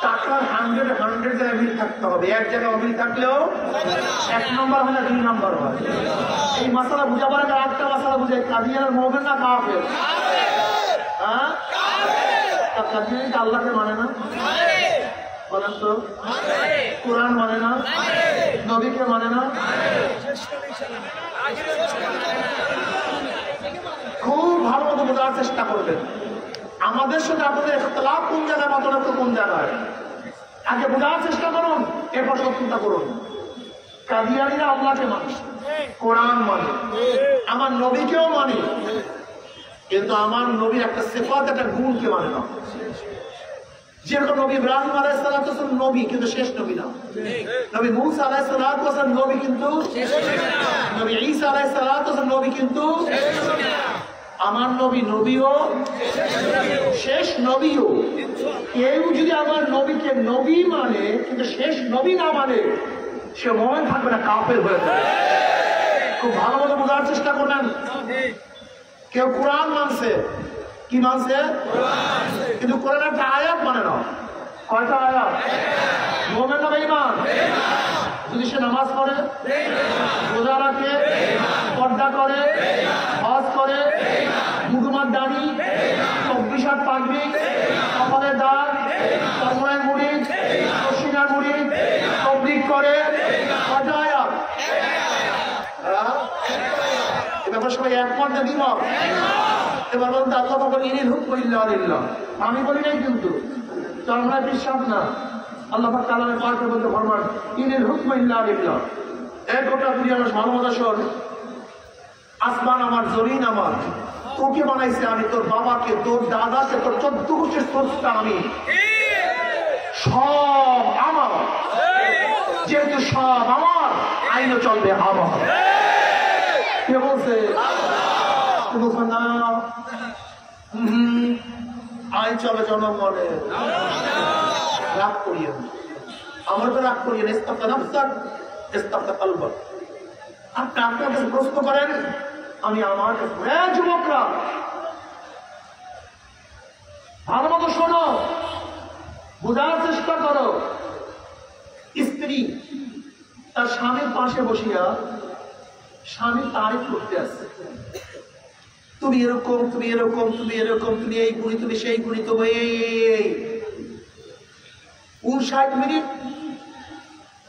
টাকার 100 জায়গায় মিল থাকতে হবে। এক জায়গায় অমিল থাকলেও 1 নম্বর হয় না 2 নম্বর হয়। এই মাসালা বুঝাবার আগে একটা মাসালা বুঝাই, কাদিয়ানের মুমিন না কাফের? হ্যাঁ, কাদিয়ানি আল্লাহকে মানে না, বলেন তো? কোরআন মানে না, নবীকে মানে না। খুব ভালো মতো বোঝার চেষ্টা করবেন। আমাদের সাথে আপনাদের ইখতিলাফ কোন জায়গায়, মতলব কোন জায়গায়, আগে বোঝার চেষ্টা করুন, এরপর চিন্তা করুন। কাদিয়ানিরা আল্লাহকে মানে, কোরআন মানে, আমার নবীকেও মানে, কিন্তু আমার নবীর একটা সিফাত, একটা গুণকে মানে না। যেরকম নবী ইব্রাহিম আলাইহিস সালাম নবী কিন্তু শেষ নবী না। নবী মূসা আলাইহিস সালাম নবী কিন্তু শেষ নবী না। নবী ঈসা আলাইহিস সালাম নবী কিন্তু শেষ নবী না। আমার নবী নবীও শেষ নবীও। কেউ যদি আমার নবীকে নবী মানে কিন্তু শেষ নবী না মানে, সে মুমিন থাকবে না, কাফের হয়ে যাবে। খুব ভালো মতো বোঝার চেষ্টা করবেন। কেউ কোরআন মানছে, কি মানছে? কিন্তু কোরআনের একটা আয়াত মানে না। কয়টা আয়াত? মুমিন না বেঈমান? যদি সে নামাজ পড়ে, রোজা রাখে, পর্দা করে, হজ করে, মুখমার দাড়ি, 24 হাত পাগড়ি, কপালের দাগ, কমরের মুড়ি, পশ্চিমার মুড়ি, তবলিগ করে, কয়টা আয়াত? এ ব্যাপারে সবাই একমত না দ্বিমত? এবার বলতে আল্লাহ বলেন ইনিল হুকমু ইল্লা লিল্লাহ। আমি বলি নাই কিন্তু, চরমনায় বিশ্বাস না। আল্লাহ পাক কালামে পাকে বলতে ফরমান ইনিল হুকমু ইল্লা লিল্লাহ। এক গোটা দুনিয়ার ভালো মতো শোন, আসমান আমার, জমিন আমার, তোকে বানাইছে আমি, তোর বাবাকে, তোর দাদাকে, তোর 14 গোষ্ঠীর স্রষ্টা আমি, সব আমার। যেহেতু সব আমার, আইনও চলবে আমার। কে বলছে? না, আইন চলে জনগণে। রাগ করিয়েন, আমার তো রাগ করিয়েন। আপনি আপনার কাছে প্রশ্ন করেন, আমি আমার যুবকরা ভালো মতো শোনো, বোঝার চেষ্টা করো। স্ত্রী স্ত্রী তার স্বামীর পাশে বসিয়া স্বামী তারিফ করতে আসছে, তুমি এরকম, তুমি এরকম, তুমি এরকম, তুমি এই গুণী, তুমি সেই গুণী, তুমি এই 59 মিনিট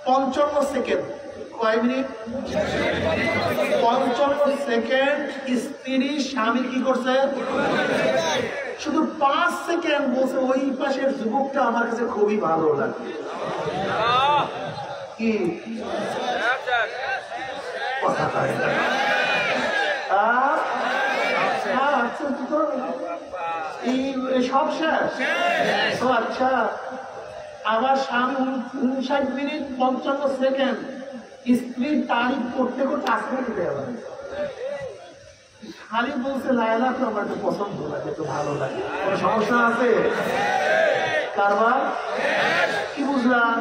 55 সেকেন্ড। কয় মিনিট? 55 সেকেন্ড স্ত্রী স্বামী কি করছে? শুধু 5 সেকেন্ড বলছে ওই পাশের যুবকটা আমার কাছে খুবই ভালো লাগে। কি কথা কয় না? সব শেষ। ও আচ্ছা, আমার স্বামী 59 মিনিট 55 সেকেন্ড স্ত্রীর তারিফ করতে করতে আসতে দিতে হবে, খালি বলছে লায়লা তো আমার একটু পছন্দ লাগে, তো ভালো লাগে, কোনো সমস্যা আছে? কারবার কি বুঝলাম?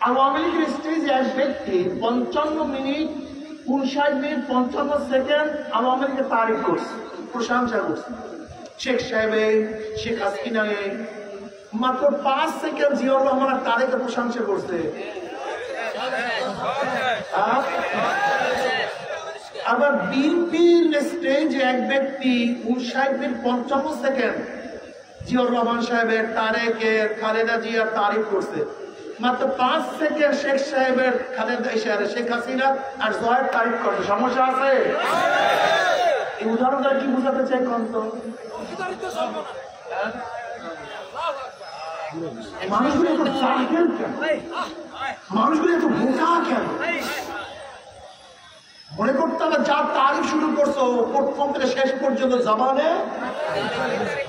আওয়ামী লীগের স্টেজে এক ব্যক্তি 55 মিনিট 59 মিনিট 55 সেকেন্ড আওয়ামী লীগের তারিফ করছে, প্রশংসা করছে। শেখ সাহেবের, শেখ হাসিনা মাত্র 5 সেকেন্ড জিয়াউর রহমান আর তারেকের প্রশংসা করছে। আবার বিএনপির স্টেজে এক ব্যক্তি 59 মিনিট 55 সেকেন্ড জিয়াউর রহমান সাহেবের, তারেকের, খালেদা জিয়ার তারিফ করছে। মাত্র 5 সেকেন্ড শেখ সাহেবের, খালেদা জিয়ার, শেখ হাসিনা আর জয়ের তারিফ করছে। সমস্যা আছে? এই উদাহরণটা কি বোঝাতে চাই? কন্ত মানুষগুলো এত চাকরি কেন? মানুষগুলো এত বোকা কেন? মনে করতে হবে যার তারিখ শুরু করছো প্রথম থেকে শেষ পর্যন্ত জবানে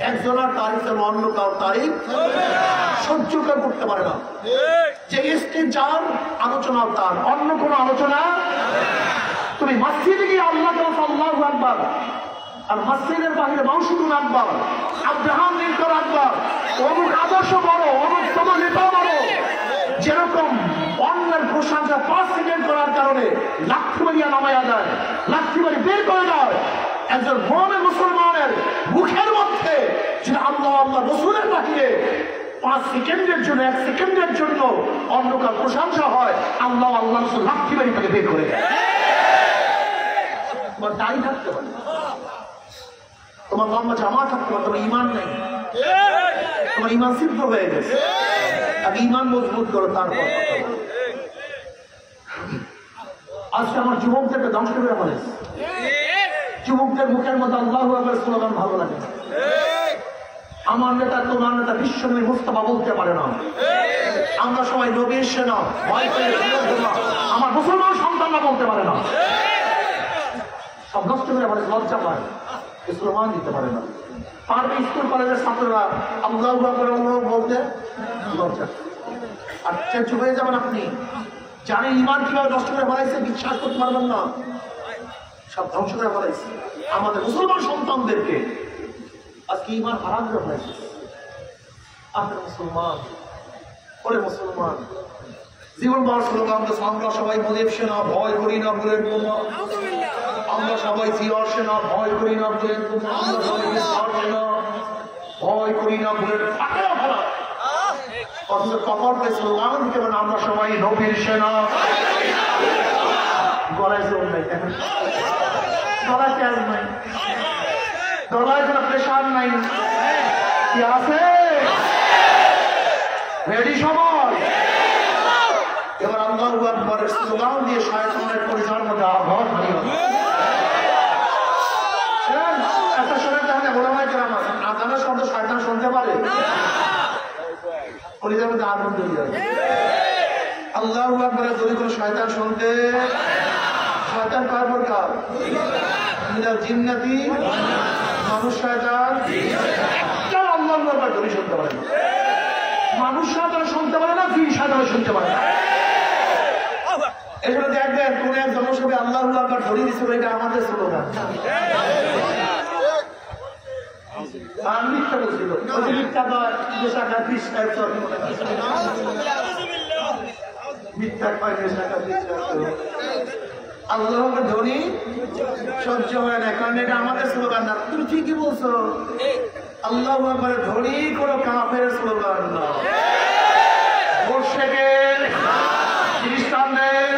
একজনের তারিখ অন্য কারোর তারিখ সহ্য করতে পারে না। যে স্টেজ যার আলোচনা তার, অন্য কোনো আলোচনা। তুমি মসজিদে গিয়ে আল্লাহ আল্লাহু আকবার, আর মসজিদের বাহিরে মাউসুদুল আকবার, আব্রাহাম লিঙ্কন আকবার, অমুক আদর্শ বড়, অমুক তোমার নেতা বড়, যেরকম অন্যের প্রশংসা 5 সেকেন্ড করার কারণে লাঠিবাড়িয়া নামায়া যায়, লাঠিবাড়ি বের করে দেয়। একজন মোহামের মুসলমানের মুখের মধ্যে যে আল্লাহ আল্লাহ রসুলের বাহিরে 5 সেকেন্ডের জন্য, 1 সেকেন্ডের জন্য অন্য কার প্রশংসা হয়, আল্লাহ আল্লাহ রসুল লাঠিবাড়ি তাকে বের করে দেয়। তোমার দায়ী থাকতে পারে, তোমার লম্বা জামা থাকতে পারে, তোমার ইমান নেই, তোমার ইমান সিদ্ধ হয়ে গেছে। আগে ইমান মজবুত করো, তারপর আজকে আমার যুবকদেরকে ধ্বংস করে ফেলেছে। যুবকদের মুখের মধ্যে আল্লাহু আকবার স্লোগান ভালো লাগে না। আমার নেতা, তোমার নেতা বিশ্বনবী মুস্তাফা বলতে পারে না। আমরা সবাই নবীর সেনা, আমার মুসলমান সন্তানরা বলতে পারে না। সব নষ্ট করে ফেলে, লজ্জা পায়, স্লোগান দিতে পারে না। পারবে স্কুল কলেজের ছাত্ররা আল্লাহু আকবার বলতে লজ্জা। আর চুপ হয়ে যাবেন আপনি, জানেন ইমান কিভাবে নষ্ট করে ফেলাইছে, বিশ্বাস করতে পারবেন না, সব ধ্বংস করে ফেলাইছে আমাদের মুসলমান সন্তানদেরকে। আজকে ইমান হারাম করে ফেলাইছে। আপনার মুসলমান, ওরে মুসলমান, জীবন বার স্লোগান তো আমরা সবাই মোদের সেনা, ভয় করি না বুলেট বোমা, আমরা সবাই জিয়ার সেনা, ভয় করি না বুলেট বোমা, আমরা সবাই সেনা, ভয় করি না বুলেট ফাটা ফেলা। অথচ কপাল করে স্লোগান দিতে পারেন আমরা সবাই নবীর সেনা। গলায় জোর নাই, দেখেন গলায় তেল নাই, গলায় কোনো প্রেশার নাই, কি আছে? রেডি সবাই? এবার আল্লাহু আকবারের স্লোগান দিয়ে শয়তানের পরিচার মধ্যে আঘাত হারিয়ে হবে। একটা সময় তাহলে ওলামায়ে কেরাম আছেন, আজানের শব্দ শয়তান শুনতে পারে, পরিচার মধ্যে আগুন ধরে যাবে। আল্লাহু আকবারের যদি কোনো শয়তান শুনতে, শয়তান কয় প্রকার? মিনাল জিন্নাতি, মানুষ শয়তান। একটা আল্লাহু আকবার ধরে শুনতে পারে না, মানুষ শয়তান শুনতে পারে না, জিন শয়তান শুনতে পারে না। এজন্য দেখবেন কোন এক জনসভায় আল্লাহু আকবার ধরে দিচ্ছে, এটা আমাদের স্লোগান। মিথ্যা বলছিল, মিথ্যা কয় নেশাটা বিশ্বাস, মিথ্যা কয় নেশাটা বিশ্বাস। আল্লাহকে ধরি সহ্য হয় না, কারণ এটা আমাদের স্লোগান না। তুমি ঠিকই বলছো, আল্লাহু আকবার ধরি কোনো কাফের স্লোগান না। মোরশেদের, খ্রিস্টানদের,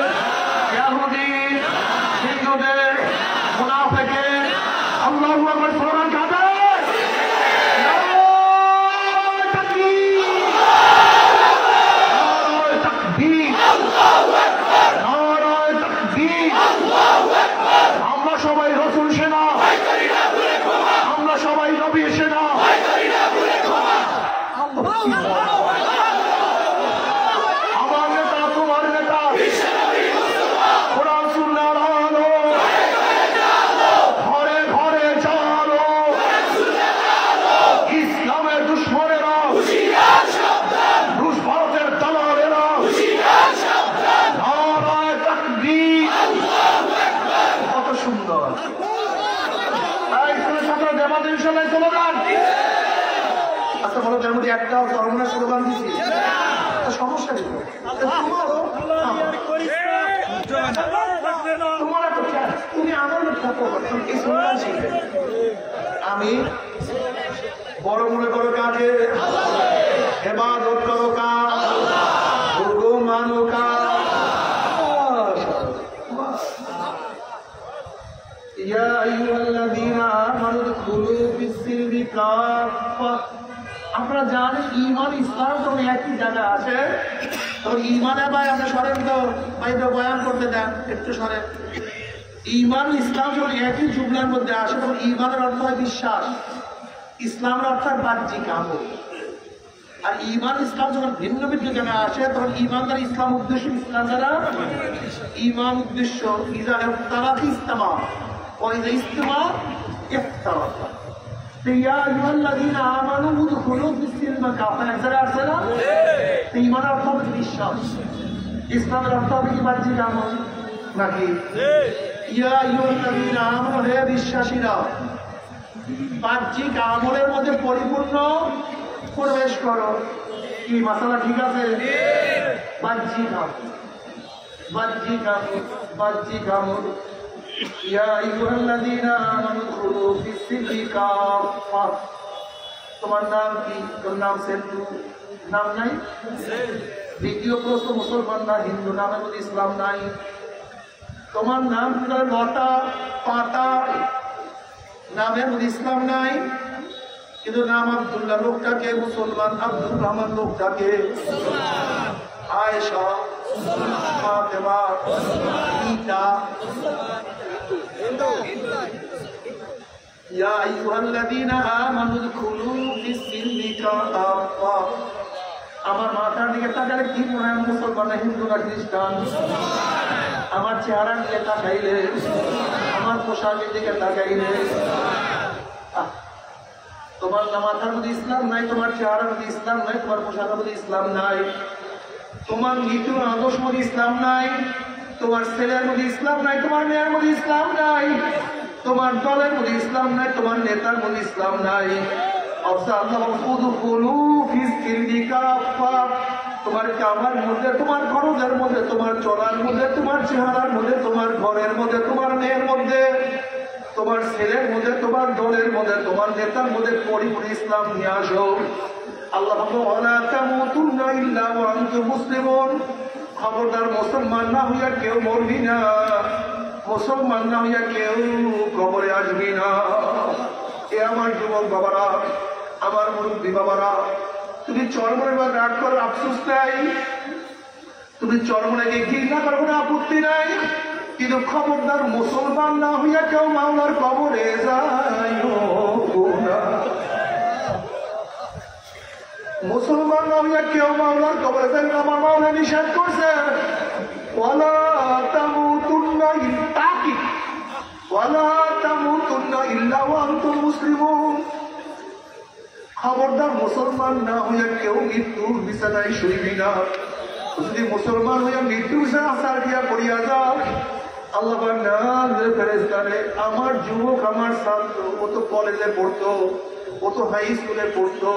ইহুদি, হিন্দুদের, মুনাফিকের আল্লাহু আকবার স্লোগান কাঁদে। আমরা সবাই রসুল সেনা, আমরা সবাই নবী সেনা। আমার নেতা তোমার নেতা, কোরআন সুন্নাহর আলো ঘরে ঘরে চালো। ইসলামের দুশ্মনেরা, রুশ ভারতের দালালেরা, নারায়ে তাকবীর। কত সুন্দর! এই ছাত্র জামাত ইনশাআল্লাহ স্লোগান। আচ্ছা বলো, তার মধ্যে একটা সর্বনাশ স্লোগান দিচ্ছি, সমস্যা নেই তোমার। তুমি আমার এই স্লোগান শিখবে। আমি বড় মনে করো কাজে, ইবাদত করো কাজ, হুকুম মানো কাজ। ইয়া আইয়ুহাল্লাযীনা আমানু দুখুলু ফিস-সিলমি কাফা। আপনারা জানেন ঈমান ইসলাম তো একই জায়গা আছে। তো ঈমানে ভাই আপনি সরেন তো, ভাই তো বয়ান করতে দেন, একটু সরেন। ঈমান ইসলাম যখন একই জুমলার মধ্যে আসে তখন ঈমানের অর্থ হয় বিশ্বাস, ইসলামের অর্থ হয় বাহ্যিক আমল। আর ঈমান ইসলাম যখন ভিন্ন ভিন্ন জায়গায় আসে তখন ঈমানদার ইসলাম উদ্দেশ্য, ইসলাম দ্বারা ঈমান উদ্দেশ্য। ইজা ইফতারাক ইজতামা ওয়া ইজা ইজতামা ইফতারাক। ইয়া আইয়ুহাল্লাযীনা আমানু উদখুলু ফিস-সিলমি কাফা। এক জায়গায় আসছে না? ঈমানের অর্থ হবে বিশ্বাস, ইসলামের অর্থ হবে কি বাহ্যিক আমল নাকি? ইয়া আইয়ুহাল্লাযীনা আমানু, হে বিশ্বাসীরা, বাহ্যিক আমলের মধ্যে পরিপূর্ণ প্রবেশ করো। কি মাসালা ঠিক আছে? বাহ্যিক আমল, বাহ্যিক আমল, বাহ্যিক আমল। ইয়া আইয়ুহাল্লাযীনা আমানু উদখুলু ফিস-সিলমি কাফা। তোমার নাম কি? তোর নাম সেন্টু, নাম নাই? দ্বিতীয় প্রশ্ন, মুসলমান না হিন্দু, নামের মধ্যে ইসলাম নাই। তোমার নাম কি? লতা পাতা, নামের মধ্যে ইসলাম নাই। কিন্তু নাম আব্দুল্লাহ, লোকটাকে মুসলমান। আব্দুর রহমান, লোকটাকে আয়েশা, ফাতেমা, গীতা। ইয়া আইয়ুহাল্লাযীনা আমানু দুখুলু ফিস-সিলমি কাফা। আমার মাথার দিকে তাকালে কি মনে হয় মুসলমান না হিন্দু না খ্রিস্টান? আমার চেহারার দিকে তাকাইলে, আমার পোশাকের দিকে তাকাইলে, তোমার মাথার মধ্যে ইসলাম নাই, তোমার চেহারার মধ্যে ইসলাম নাই, তোমার পোশাকের মধ্যে ইসলাম নাই, তোমার নীতির আদর্শ মধ্যে ইসলাম নাই, তোমার ছেলের মধ্যে ইসলাম নাই, তোমার মেয়ের মধ্যে ইসলাম নাই, তোমার দলের মধ্যে ইসলাম নাই, তোমার নেতার মধ্যে ইসলাম নাই। তোমার কামার মধ্যে, তোমার খরচের মধ্যে, তোমার চলার মধ্যে, তোমার চেহারার মধ্যে, তোমার ঘরের মধ্যে, তোমার মেয়ের মধ্যে, তোমার ছেলের মধ্যে, তোমার দলের মধ্যে, তোমার নেতার মধ্যে পরিপূর্ণ ইসলাম নিয়ে আসো। আল্লাহ মুসলিমুন, খবরদার মুসলমান না হইয়া কেউ মরবি না, মুসলমান না হইয়া কেউ কবরে আসবি না। এ আমার যুবক বাবারা, আমার মুরব্বী বাবারা, তুমি চরমনের বা রাগ করার আফসোস নাই, তুমি চরমনাকে ঘৃণা করো না, আপত্তি নাই। কিন্তু খবরদার মুসলমান না হইয়া কেউ মাওলার কবরে যায় না। মুসলমান না হইয়া কেউ মাওলার কবরে যায় না। আমার মাওলা নিষেধ করছে, ওয়ালা তামুতুন্না ইল্লাকি ওয়ালা তামুতুন্না ইল্লা ওয়া আনতুম মুসলিমুন। খবরদার মুসলমান না হইয়া কেউ মৃত্যুর বিছানায় শুইবি না। যদি মুসলমান হইয়া মৃত্যু বিছানা আসার দিয়া করিয়া যাও, আল্লাহ ফেরেশতারে, আমার যুবক, আমার ছাত্র, ও তো কলেজে পড়তো, ও তো হাই স্কুলে পড়তো,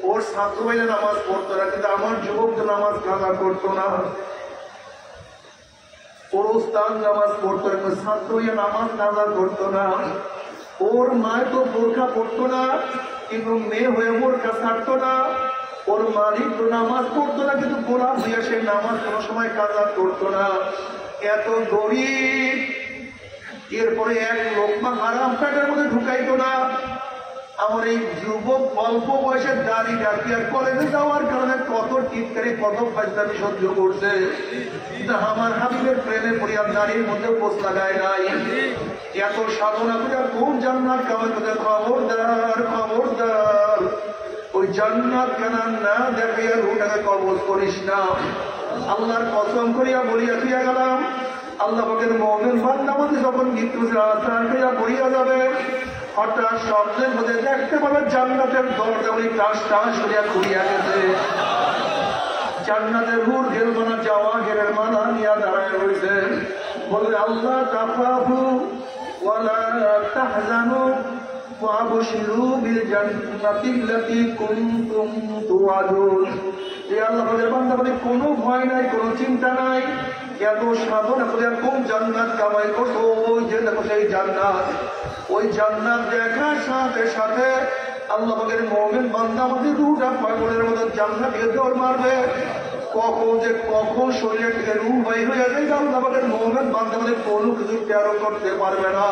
ওর ছাত্র ভাইরা নামাজ পড়তো না, কিন্তু আমার যুবক তো নামাজ কাজা করতো না। ওর উস্তাদ নামাজ পড়তো না, ছাত্র ভাইয়া নামাজ কাজা করতো না। ওর মায় তো বোরখা পড়তো না, কিন্তু মেয়ে হয়ে বোরখা ছাড়তো না। ওর মালিক তো নামাজ পড়তো না, কিন্তু গোলাম হইয়া সে নামাজ কোনো সময় কাজা করতো না। এত গরিব, এরপরে এক লোকমা হারাম পেটের মধ্যে ঢুকাইতো না। আমার এই যুবক অল্প বয়সের দাড়ি ডাকিয়ার কলেজে যাওয়ার কারণে কত টিটকারি কত ফাজলামি সহ্য করছে। আমার হাবিবের প্রেমে পড়িয়া দাড়ির মধ্যে পোষ লাগায় নাই। এত সাধনা করিয়া কোন জান্নাত কামাই করতে, খবরদার খবরদার, ওই জান্নাত কেনা না দেখাইয়া রুটাকে কবজ করিস না। আল্লাহর কসম করিয়া বলিয়া ফিরিয়া গেলাম, আল্লাহ পাকের মুমিন বান্দা মধ্যে যখন মৃত্যু আসার করিয়া বইয়া যাবে, হঠাৎ স্বপ্নের মধ্যে দেখতে পাবে জান্নাতের দরজা উনি টাস টাস করিয়া খুলিয়া গেছে। জান্নাতের হুর গেলমানা যাওয়া গেলের মালা নিয়া দাঁড়ায় রয়েছে। বলবে আল্লাহ তাখাফু ওয়ালা তাহজানু ওয়াবশিরু বিল জান্নাতিল্লাতী কুনতুম তুআদুন। এই আল্লাহ পাকের বান্দা বলে কোনো ভয় নাই, কোনো চিন্তা নাই। এত সাধনা করে কোন জান্নাত কামাই করতো, ওই যে দেখো সেই জান্নাত। ওই জান্নাত দেখার সাথে সাথে আল্লাহ পাকের মুমিন বান্দা আমাদের রূহটা পাগলের মতো জান্নাতে দৌড় মারবে। কখন শরীরে থেকে রূহ বাইর হয়ে যায়, আল্লাহ পাকের মুমিন বান্দা আমাদের কোনো কিছু ত্যাগ করতে পারবে না।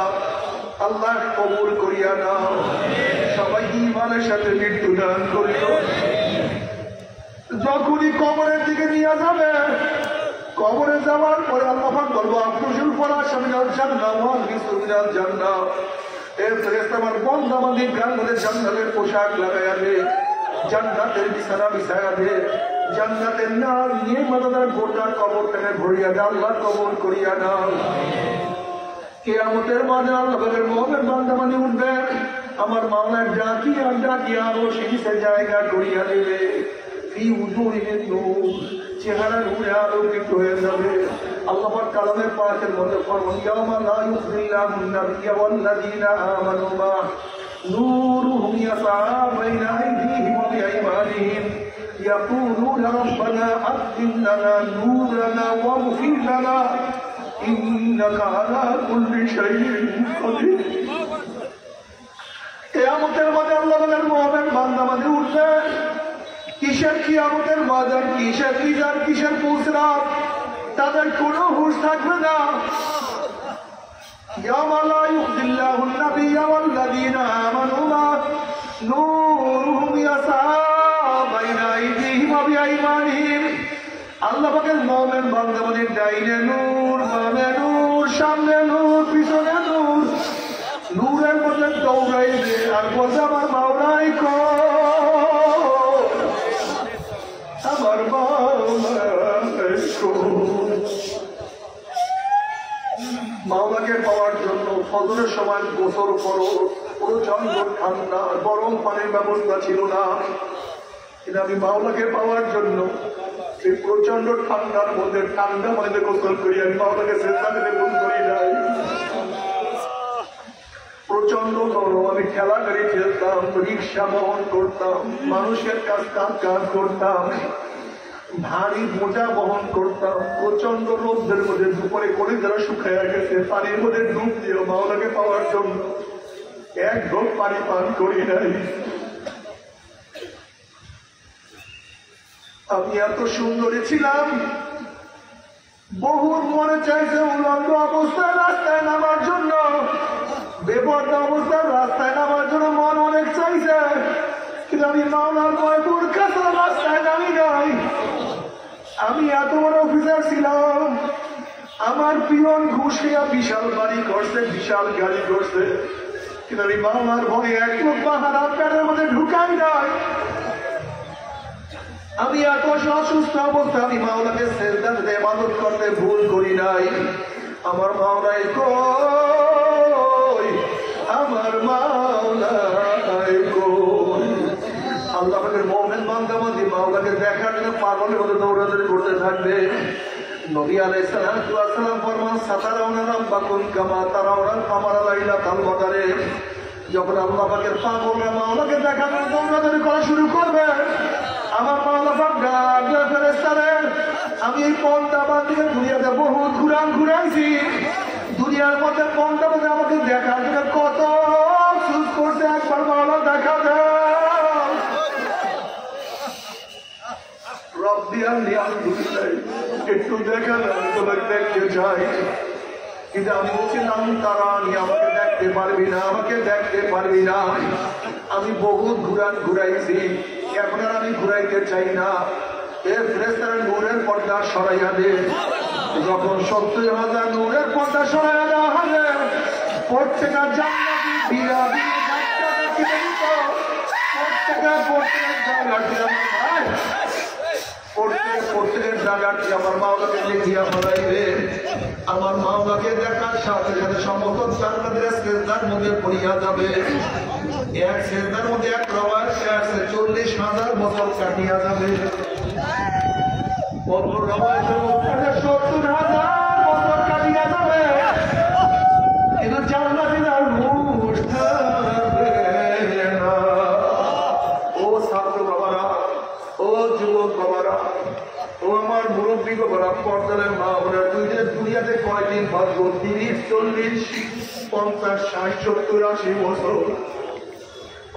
আল্লাহ কবুল করিয়া নাও, সবাই ঈমানের সাথে মৃত্যু দান করিও। যখনই কবরের দিকে নিয়ে যাবে, কবরে যাওয়ার পরে আল্লাহ পাক বলবো আফসুল ফরাশ মিনাল জান্নাহ ওয়া বিসু মিনাল জান্নাহ। এর ফেরেশতা আমার বান্দা বান্দির গায়ের মধ্যে জান্নাতের পোশাক লাগাইয়া দে, জান্নাতের বিছানা বিছাইয়া দে, জান্নাতের নাম নিয়ে মাদার গোটা কবরটাকে ভরিয়া দে। আল্লাহ কবুল করিয়া নাও। কিয়ামতের মাঠে আল্লাহ পাকের মুমিন বান্দা বান্দি উঠবে, আমার মাওলা ডাকিয়া ডাকিয়া আরো সেই জায়গা করিয়া দেবে। ফি উজুহিহিম নূর, চেহারা নূরে আলোকিত হয়ে যাবে। আল্লাহ পাক কালামে পাকের মধ্যে ফরমান ইয়াউমা লা ইউযিল্লাহুন নাবিয়্যা ওয়াল্লাযীনা আমানু মা নূরুহুম ইয়াসআ বাইনা আইদিহিম ওয়া বিআইমানিহিম ইয়াকুলুনা রাব্বানা আতিম লানা নূরানা ওয়াগফির লানা ইন্নাকা আলা কুল্লি শাইইন কাদির। কিয়ামতের মাঠে আল্লাহ পাকের মুমিন বান্দা বান্দি উঠবে। কিসের কিয়ামতের ময়দান, কিসের মিজান, কিসের পুরস্কার, তাদের কোনো হুঁশ থাকবে না। ইয়াওমা লা ইউযিল্লাহুন নাবিয়্যা ওয়াল্লাযীনা আমানু মা নূরুহুম ইয়াসআ বাইনা আইদিহিম ওয়া বিআইমানিহিম। আল্লাহ পাকের মুমিন বান্দা বান্দির ডাইনে নূর, বামে নূর, সামনে নূর, পিছনে নূর। নূরের মধ্যে দৌড়াইবে আর বলবে আমার মাওলাই আমার মাওলাকে পাওয়ার জন্য ফজরের সময় গোসল করো, প্রচন্ড ঠান্ডা, গরম পানির ব্যবস্থা ছিল না। কিন্তু আমি মাওলাকে পাওয়ার জন্য সেই প্রচন্ড ঠান্ডার মধ্যে ঠান্ডা পানিতে গোসল করি, আমি মাওলাকে চেষ্টা করে মন করি নাই। প্রচন্ড গরম, আমি খেলা করে খেলতাম, রিক্সা বহন করতাম, মানুষের কাজ করতাম, ভারী বোঝা বহন করতাম। প্রচন্ড রোদের মধ্যে দুপুরে করে যারা শুকাইয়া গেছে, পানির মধ্যে ডুব দিও মাওলাকে পাওয়ার জন্য এক ঢোক পানি পান করি নাই। আমি এত সুন্দরী ছিলাম, বহু মনে চাইছে উলঙ্গ অবস্থায় রাস্তায় নামার জন্য, বেপর্দা অবস্থায় রাস্তায় নামার জন্য মন অনেক চাইছে, কিন্তু আমি মাওলার ভয় বোরকা ছাড়া রাস্তায় নামি নাই। আমি এত বড় অফিসার ছিলাম, আমার পিয়ন ঘুষ খেয়া বিশাল বাড়ি করছে, বিশাল গাড়ি করছে, কিন্তু আমি মাওলার ভয়ে এক লোক পাহাড় আপনাদের মধ্যে ঢুকাই নাই। আমি এত অসুস্থ অবস্থা, আমি মাওলাকে সেজদা দিতে ইবাদত করতে ভুল করি নাই। আমার মাওলাই কই, আমার মাওলাই কই। আল্লাহ পাকের মুমিন বান্দা বান্দি মাওলাকে দেখার জন্য পাগলের মতো দৌড়াদৌড়ি করতে থাকবে। নবী আলাইহিস সালাতু ওয়াস সালাম ফরমান সাতারাউনা রাব্বাকুম কামা তারাউনাল কামারা লাইলাতাল বদরে। যখন আল্লাহ পাকের পাগলরা মাওলাকে দেখার জন্য দৌড়াদৌড়ি করা শুরু করবে, আমার মাওলা পাক ডাকবে ফেরেশতারে, আমি এই পন্থা বান্দিকে দুনিয়াতে বহুত ঘুরাইছি, দুনিয়ার মধ্যে পন্থা বান্দি আমাকে দেখার জন্য কত আফসোস করছে, একবার মাওলা দেখা দেয়। জানলে আলহামদুলিল্লাহ একটু দেখা তোমাকে দেখতে চাই, কিন্তু আমি বলছিলাম তারা আমাকে দেখতে পারবি না, আমাকে দেখতে পারবি না। আমি বহুত ঘুরাইছি, এখন আর আমি ঘুরাইতে চাই না। নূরের পর্দা সরাইয়া দে। যখন 70,000 নূরের পর্দা সরাইয়া দেওয়া হবে, প্রত্যেকটা জান্নাতি বিরাবি প্রত্যেকের জায়গাটি আমার মাওলাকে লিখিয়া ফলাইবে। আমার মাওলাকে দেখার সাথে সাথে সমস্ত জান্নাতের সেজদার মধ্যে পড়িয়া যাবে। এক সেজদার মধ্যে এক রওয়ায়াতে আছে 40,000 বছর কাটিয়া যাবে। অপর রওয়ায়াতের মধ্যে 70,000 বছর কাটিয়া যাবে, কিন্তু জান্নাতীরা হুঁশ থাকবে না। ও ছাত্র বাবারা, ও যুবক বাবারা, ও আমার মুরব্বী বাবারা, পর্দারের মা বোনেরা, দুনিয়াতে কয়দিন বাঁচবো? 30, 40, 50, 60, 70, 80 বছর।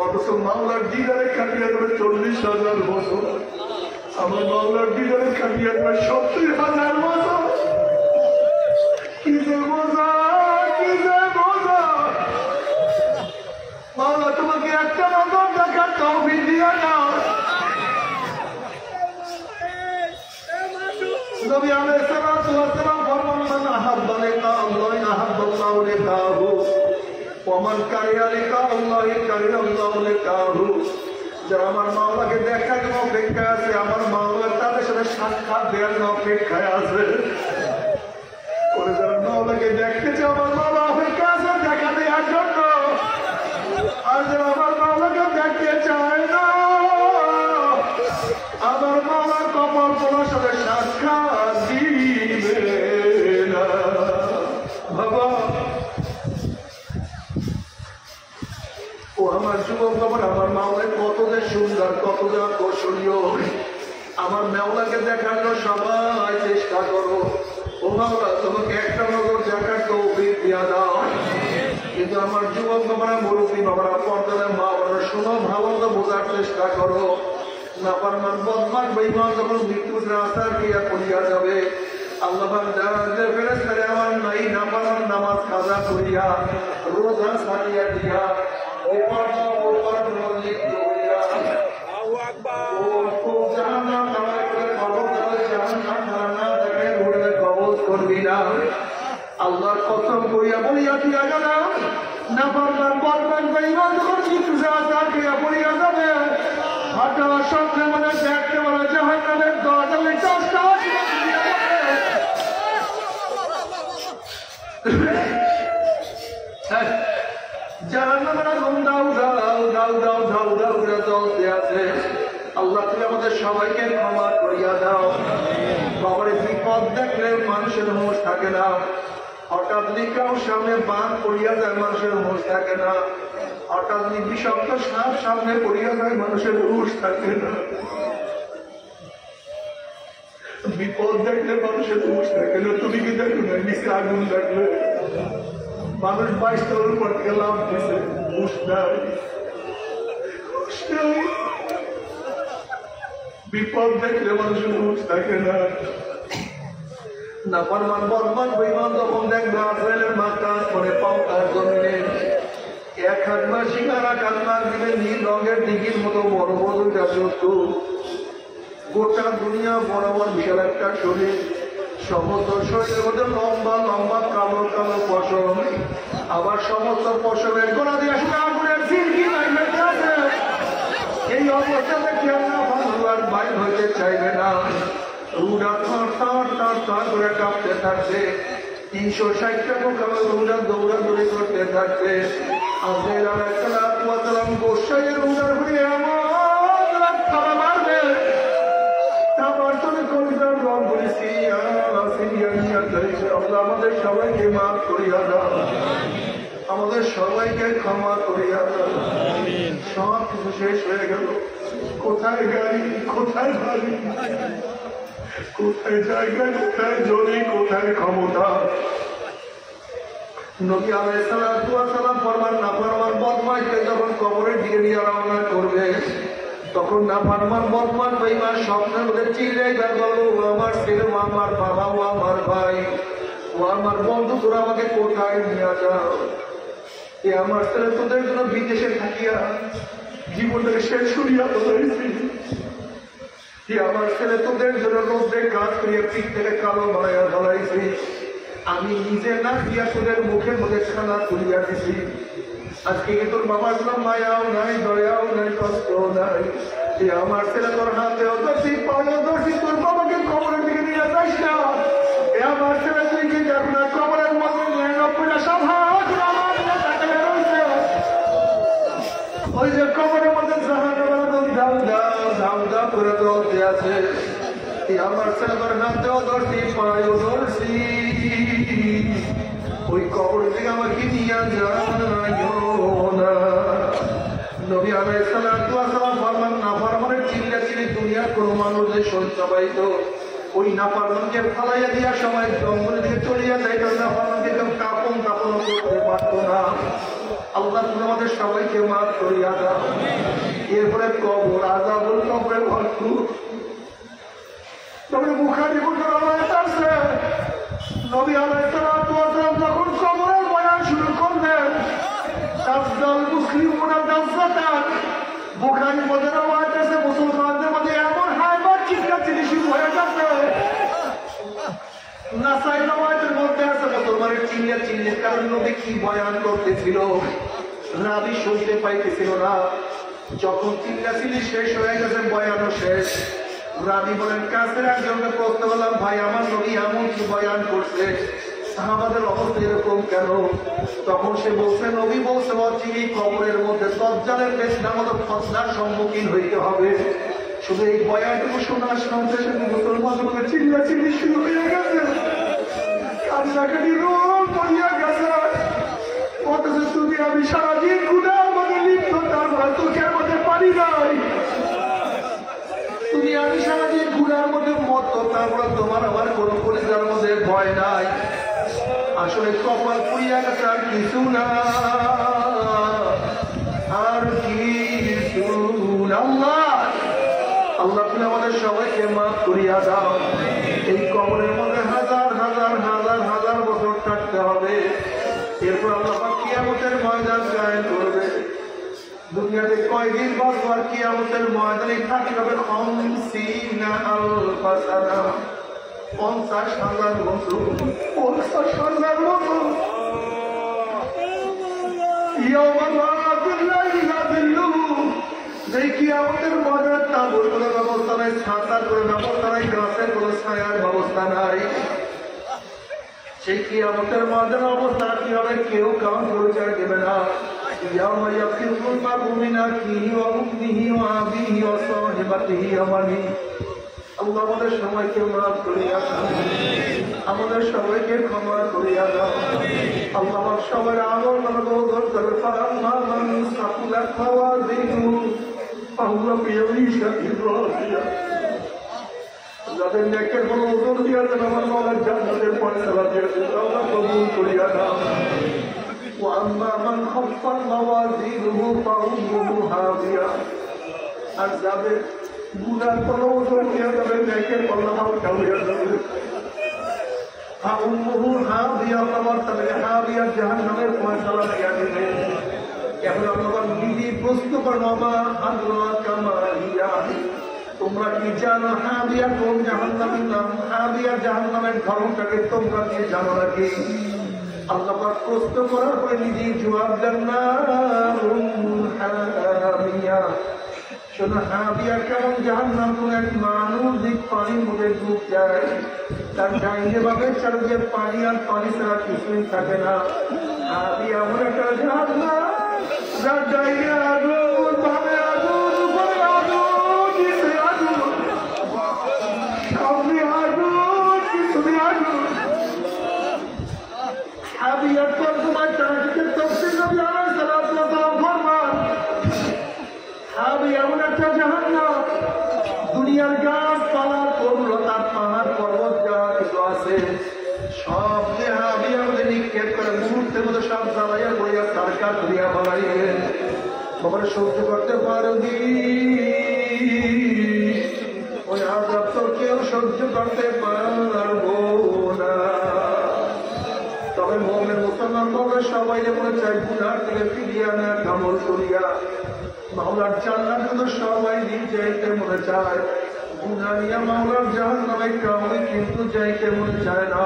অথচ মাওলার দিদারে কাটিয়ে যাবে 40,000 বছর। আমার মাওলার দিদারে কাটিয়ে যাবে 70,000 বছর। কি যে মজা, কি যে মজা! মাওলা তোমাকে একটা নজর দেখার তৌফিক দিয়া দাও। নবী আলাইহিস সালাতু ওয়াস সালাম ফরমান, মান আহাব্বা লিকা আল্লাহি আহাব্বাল্লাহু লিকাহু ওয়া মান কারিহা লিকা আল্লাহি কারিহাল্লাহু লিকাহু। যারা আমার মাওলাকে দেখার জন্য অপেক্ষায় আছে, আমার মাওলা তাদের সাথে সাক্ষাৎ দেওয়ার জন্য অপেক্ষায় আছে। ওরা যারা মাওলাকে দেখতে চায়, আমার মাওলা অপেক্ষা আছে দেখা দেওয়ার জন্য। আর যারা আমার মাওলাকে দেখতে চায় না, আমার মাওলার কপাল পোলার সাথে সাক্ষাৎ দিবে না। বাবা, ও আমার যুবক বাবার, আমার মাওলা কত যে সুন্দর, কত যে আকর্ষণীয়। আমার মাওলাকে দেখার জন্য সবাই চেষ্টা করো। ও মাওলা, তোমাকে একটা নজর দেখার তৌফিক দিয়া দাও। কিন্তু আমার যুবক বাবারা, মুরব্বী বাবারা, পর্দার মা বাবারা, শোনো, ভালো তো বোঝার চেষ্টা করো। নাফরমান বদমাশ বেঈমান যখন মৃত্যুর রাস্তা দিয়া পড়িয়া যাবে, আল্লাহ জান্নাতের ফেরেশতারা আমার নাই নাফরমান নামাজ কাজা করিয়া, রোজা ছাড়িয়া দিয়া, ওপর লিপ্ত হইয়া, আল্লাহু আকবার, ও জাহান্নাম নামাজ করে কবর করে জাহান্নাম না দেখে রুড়ে কবজ করবি না। আল্লাহর কসম করিয়া বলিয়া দিয়া গেল, নাফরমান বদমাশ বেঈমান যখন মৃত্যুর রাস্তা দিয়া পড়িয়া যাবে, হাঁটার সঙ্গে মানে দেখতে বলে জাহান্নামের দরজালে চাষটা জাহান্নামের আগুন দাউ দাউ দাউ দাউ দাউ দাউ করে জ্বলতে আছে। আল্লাহ তুমি আমাদের সবাইকে ক্ষমা করিয়া দাও। বাবার বিপদ দেখলে মানুষের হুঁশ থাকে না। হঠাৎ কারোর সামনে বাঁধ পড়িয়া যায়, মানুষের হুঁশ থাকে না। হঠাৎ বিষাক্ত সাপ সামনে পড়িয়া যায়, মানুষের হুঁশ থাকে না। বিপদ দেখলে মানুষের হুঁশ থাকে না। তুমি কি দেখো না, নিচে আগুন দেখলে মানুষ 22 তলার উপর থেকে লাভ দিছে, হুঁশ নাই, হুঁশ নাই। বিপদ দেখলে মানুষের হুঁশ থাকে না। নাফরমান বদমাশ বেঈমান যখন দেখবে আজরাইলের মাথা করে পাওয়ার জমিনে, এক হাত মার শিকার, এক হাত মার দিলে নীল রঙের দিঘির মতো বড় বড় দুইটা চক্ষু, গোটা দুনিয়া বরাবর বিশাল একটা শরীর, সমস্ত শরীরের মধ্যে লম্বা লম্বা কালো কালো পশম, আবার সমস্ত পশমের গোড়া দিয়ে আসলে আগুনের ঝিলকি লাগবে। এই অবস্থা দেখে আর বাইর হইতে চাইবে না। রুডা থর থর থর থর করে কাঁপতে থাকছে। 360টা মোকামে রুডা দৌড়াদৌড়ি করতে থাকছে। আজরাইল আলাইহিস সালাতু ওয়াস সালাম গোসাইয়ের রুডার ঘুরে এমন খাবার মারবে, তারপর তুমি কলিজার রং বলেছি, আল্লাহ আমাদের সবাইকে মাফ করিয়া দাও, আমাদের সবাইকে ক্ষমা করিয়া দাও। সব কিছু শেষ হয়ে গেল। কোথায় গাড়ি, কোথায় বাড়ি, কোথায় জায়গা, কোথায় জমি, কোথায় ক্ষমতা? নবী আলাইহিস সালাতু ওয়াস সালাম ফরমান, নাফরমান বদমাশকে যখন কবরের দিকে নিয়ে রওনা করবে, তখন না ফারমান বদমান বেঈমান স্বপ্নের মধ্যে চিল্লাই গান বলল, আমার ছেলে, ও আমার বাবা, ও আমার ভাই, ও আমার বন্ধু, তোরা আমাকে কোথায় নিয়ে যাও? এ আমার ছেলে তোদের জন্য বিদেশে থাকিয়া জীবনটাকে শেষ করিয়া তোলাইছি। আমার ছেলে তোদের জন্য রোদ্রে কাজ করিয়া পিঠ থেকে কালো বানাইয়া ঢালাইছি। আমি নিজে না দিয়া তোদের মুখের মধ্যে খানা তুলিয়া দিছি। আজকে তোর বাবার কোনো মায়াও নাই, দয়াও নাই, কষ্ট নাই। আমার ছেলে তোর হাতেও দর্শি, পায়েও দর্শি, তোর বাবাকে কবরের দিকে নিয়ে যাস না। আমার ছেলে তুই কি যাস না কবরের মধ্যে 99টা সভা ওই যে কবরের মধ্যে ধাম করে দৌড়তে আছে। আমার ছেলে তোর হাতেও দর্শি, পায়েও দর্শি, ওই কবর থেকে আমাকে নিয়ে যাইও না। নবী আলাইহিস সালাতু ওয়াস সালাম ফরমান, নাফরমানের চিল্লাচিল্লি দুনিয়ার কোন মানুষ যে শুনতে পাইতো, ওই নাফরমানকে ফালাইয়া দিয়া সবাই জঙ্গলে দিকে চলিয়া যাইত। নাফরমানকে কেউ কাপন করতে পারতো না। আল্লাহ তুমি আমাদের সবাইকে মাফ করিয়া দাও। এরপরে কবর আযাবুল কবরের অর্থ তবে বুখারী মুসলমানের আছে। নবী আলাইহিস সালাতু ওয়াস সালাম যখন কবরের বয়ান শুরু করলেন, তাফদাল মুসলিমুনা দাজ্জাতান, বুখারী মধ্যে রওয়ায়াত আছে, মুসলমানদের মধ্যে এমন হাইবার চিল্লাচিল্লি শুরু হয়ে গেছে। নাসাই রওয়ায়াতের মধ্যে আছে, মুসলমানের চিল্লাচিল্লির কারণে নবী কি বয়ান করতেছিল রাবী শুনতে পাইতেছিল না। যখন চিল্লাচিল্লি শেষ হয়ে গেছে, বয়ানও শেষ, রাবী বলেন, কাছের একজনকে প্রশ্ন করলাম, ভাই আমার নবী এমন কি বয়ান করছে, সাহাবাদের অবস্থা এরকম কেন? তখন সে বলছে, নবী বলছে অচিরেই কবরের মধ্যে দজ্জালের ফিতনার মতো ফতনার সম্মুখীন হইতে হবে। শুধু এই বয়ানটুকু শোনার সঙ্গে সঙ্গে মুসলমানদের চিল্লাচিল্লি শুরু হয়ে গেছে, কান্নাকাটি রোল পড়িয়া গেছে। অথচ তুমি আমি সারাদিন গুনার মধ্যে লিপ্ত, তারপর চোখের মধ্যে পানি নাই। তুমি আমি সারাদিন গুনার মধ্যে মত্ত, তারপরে তোমার আমার কোনো কলিজার মধ্যে ভয় নাই। আসলে কপাল পুড়িয়া গেছে, আর কিছু না, আর কিছু না। আল্লাহ তুমি আমাদের সবাইকে মাফ করিয়া দাও। এই কবরের মধ্যে হাজার হাজার হাজার হাজার বছর থাকতে হবে। এরপর আল্লাহ কিয়ামতের ময়দান কায়েম করবে। দুনিয়াতে কয়দিন বাঁচবো, আর কিয়ামতের ময়দানে থাকতে হবে 50,000 সানা, 50,000 বছর, 50,000 বছর। কিয়ামতের ময়দানে তাঁবুর কোনো ব্যবস্থা নাই, ছাতার কোনো ব্যবস্থা নাই, গাছের কোনো ছায়ার ব্যবস্থা নাই। সেই কিয়ামতের ময়দানে অবস্থা কি হবে, কেউ কাউকে পরিচয় দেবে না। يوم يفر المرء من أخيه وأمه وأبيه وصاحبته وبنيه। আল্লাহ আমাদের সবাইকে মাফ করিয়া দাও, আমাদের সবাইকে ক্ষমা করিয়া দাও। আল্লাহ সবার আমল নামা গ্রহণ করে ফারাম্মা মান সাকুলাত মাওয়াজিনুহু ফাহুয়া ফি ঈশাতিন রাদিয়া। যাদের নেকের বড় ওজন দিয়া দেন, আমার মাওলার জান্নাতের ফয়সালা দিয়া দেন, আল্লাহ কবুল করিয়া দাও। وأما من خفت موازينه فأمه هاوية। আর যাদের গুনার কোনো ওজন হইয়া যাবে, নেকের পাল্লা হালকা হইয়া যাবে, فأمه هاوية, আমার তাদেরকে হাবিয়া জাহান্নামের ফয়সালা দিয়া দিবে। এখন আল্লাহ নিজে প্রশ্ন করেন, মা আদরাকা মা হিয়া, তোমরা কি জানো হাবিয়া কোন জাহান্নামের নাম? হাবিয়া জাহান্নামের ধর্মটাকে তোমরা কি জানো নাকি? আল্লাহ পাক প্রশ্ন করার পরে নিজে জবাব দেন, হামিয়া। শোনো, হাবিয়া কেমন জাহান্নাম, কোন এক মানুষ পানির মধ্যে ডুব যায়, তার ডাইনে ভাবে চারদিকে পানি, আর পানি ছাড়া কিছুই থাকে না। হাবিয়া এমন একটা জাহান্নাম, যার ডাইনে আগুন, ভাবে আগুন, উপরে আগুন, নিচে আগুন, সামনে আগুন, পিছনে আগুন। হাবিয়ার পর তোমার তাহাকে তফসির নবী আলাইহিস সালাতু ওয়াস সালাম ফরমান, হাবিয়া এমন একটা জাহান্নাম, দুনিয়ার গাছপালা, তরুলতা, পাহাড় পর্বত যা কিছু আছে সব যে হাবিয়ার মধ্যে নিক্ষেপ করে মুহূর্তের মধ্যে সব জ্বালাইয়া পড়িয়া তারকা ধরিয়া ফেলাইবেন। বাবার সহ্য করতে পারবি সহ্য করতে পারবো না। তবে মোমেন মুসলমান বলে সবাই মনে চাই গুনার থেকে ফিরিয়ে আনা কামল করিয়া মাওলার জান্নাত কিন্তু সবাই যাইতে মনে চায়। গুনারিয়া মাওলার জাহান্নামে কামড়ে কিন্তু যাইতে মনে চায় না।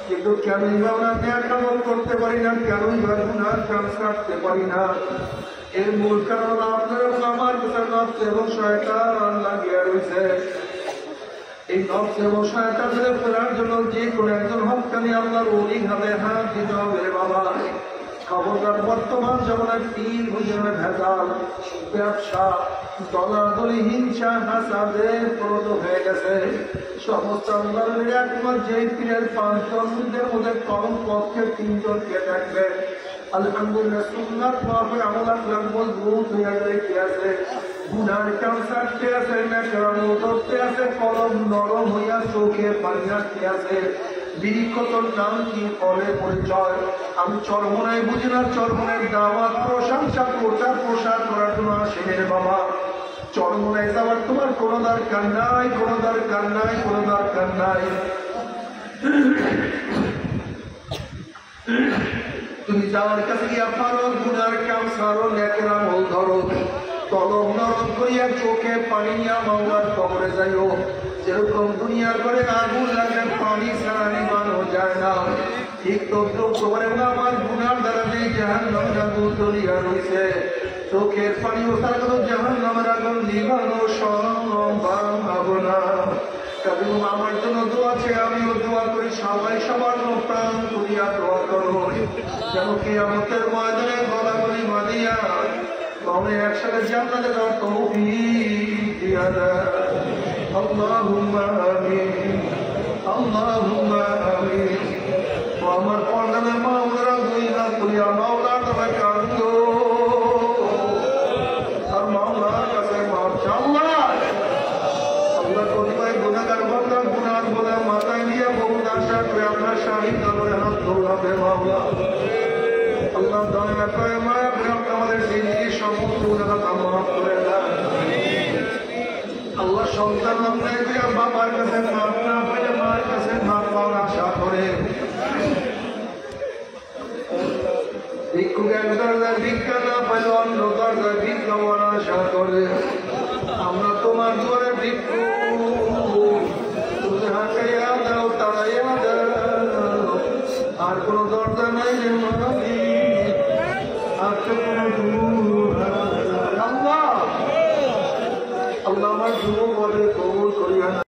কিন্তু কেনই বা আমরা ন্যায় কামল করতে পারি না, কেনই বা গুনার কাম ছাড়তে পারি না? এর মূল কারণ আপনার এবং আমার কাছে নফস এবং শয়তান লাগিয়ে রয়েছে। এই নফস এবং শয়তান থেকে ফেরার জন্য যে কোনো একজন হক্কানি আল্লাহর ওলি হাতে হাত দিতে হবে বাবা। খবরদার বর্তমান জমানায় পীর হুজুরের ভেজাল, ব্যবসা, দলাদলি, হিংসা, হাসাদে প্রদ হয়ে গেছে। সমস্ত আন্দোলনের একমাত্র যে পীরের 5 জনদের মধ্যে কম পক্ষে 3 জন কে থাকবে আলহামদুলিল্লাহ সুন্নাত ওয়াফে আমল আকলাক মজবুত হয়ে গেছে। গুনার কাম ছাড়তে আছে, নেকরাম ধরতে আছে, কলম নরম হইয়া চোখে পানি আসতে আছে। বিরিকতর নাম কি ফলে পরিচয় আমি চরমনায় বুঝি না। চরমনের দাওয়াত প্রশংসা প্রচার প্রসার করার জন্য আসেন বাবা। চরমনায় যাওয়ার তোমার কোনো দরকার নাই, কোনো দরকার নাই, কোনো দরকার নাই। তুমি যাওয়ার কাছে গিয়া পারো গুনার কাম সারো, নেকের আমল ধরো, কলম নরম করিয়া চোখে পানি নিয়া মাওলার কবরে যাইও। যেরকম দুনিয়ার করে আগুন লাগে পানি ছাড়া নিবানো যায় না, ঠিক তদ্রুপ তোমার আমার গুনার দ্বারা যে জাহান্নামের আগুন জ্বলিয়া রয়েছে, চোখের পানি ও তার কোনো জাহান্নামের আগুন নিবানো সম্ভব না। কারণ আমার জন্য দোয়া আছে, আমিও দোয়া করি, সবাই সবার প্রাণ করিয়া দোয়া করো যেন কিয়ামতের ময়দানে গলাগলি বাঁধিয়া তবে একসাথে জান্নাতে যাওয়ার তৌফিক দিয়া দেয়। আল্লাহুম্মা আমিন, আল্লাহুম্মা আমিন। ও আমার পর্দানের মাওলানা দুই হাত তুলিয়া মাওলার তবে কান্দো আর মাওলার কাছে মাপ চাও। আল্লাহ কতিপয় গুনাহগার বান্দা গুনার বলে মাথায় নিয়ে বহু আশা করে আপনার শাহী দরবারে হাত তোলাবে মাওলা। আল্লাহ দয়া করে মায়া করে আমাদের জিন্দেগির সমস্ত গুনাহ মাফ করে দেন। আল্লাহ সন্তান আপনার বাবার কাছে মাপ না পাইলে মায়ের কাছে মাপ পাওয়ার আশা করে, ভিক্ষুক এক দরজায় ভিক্ষা না পাইলে অন্য দরজায় ভিক্ষা পাওয়ার আশা করে। আমরা তোমার দুয়ারে ভিক্ষু, তুমি হাঁটাইয়া দাও, তাড়াইয়া দাও। আর কোনো দরজা নাই রে মালি, আর তো কোনো দূর আল্লাহ। আল্লাহ আমার যুব বলে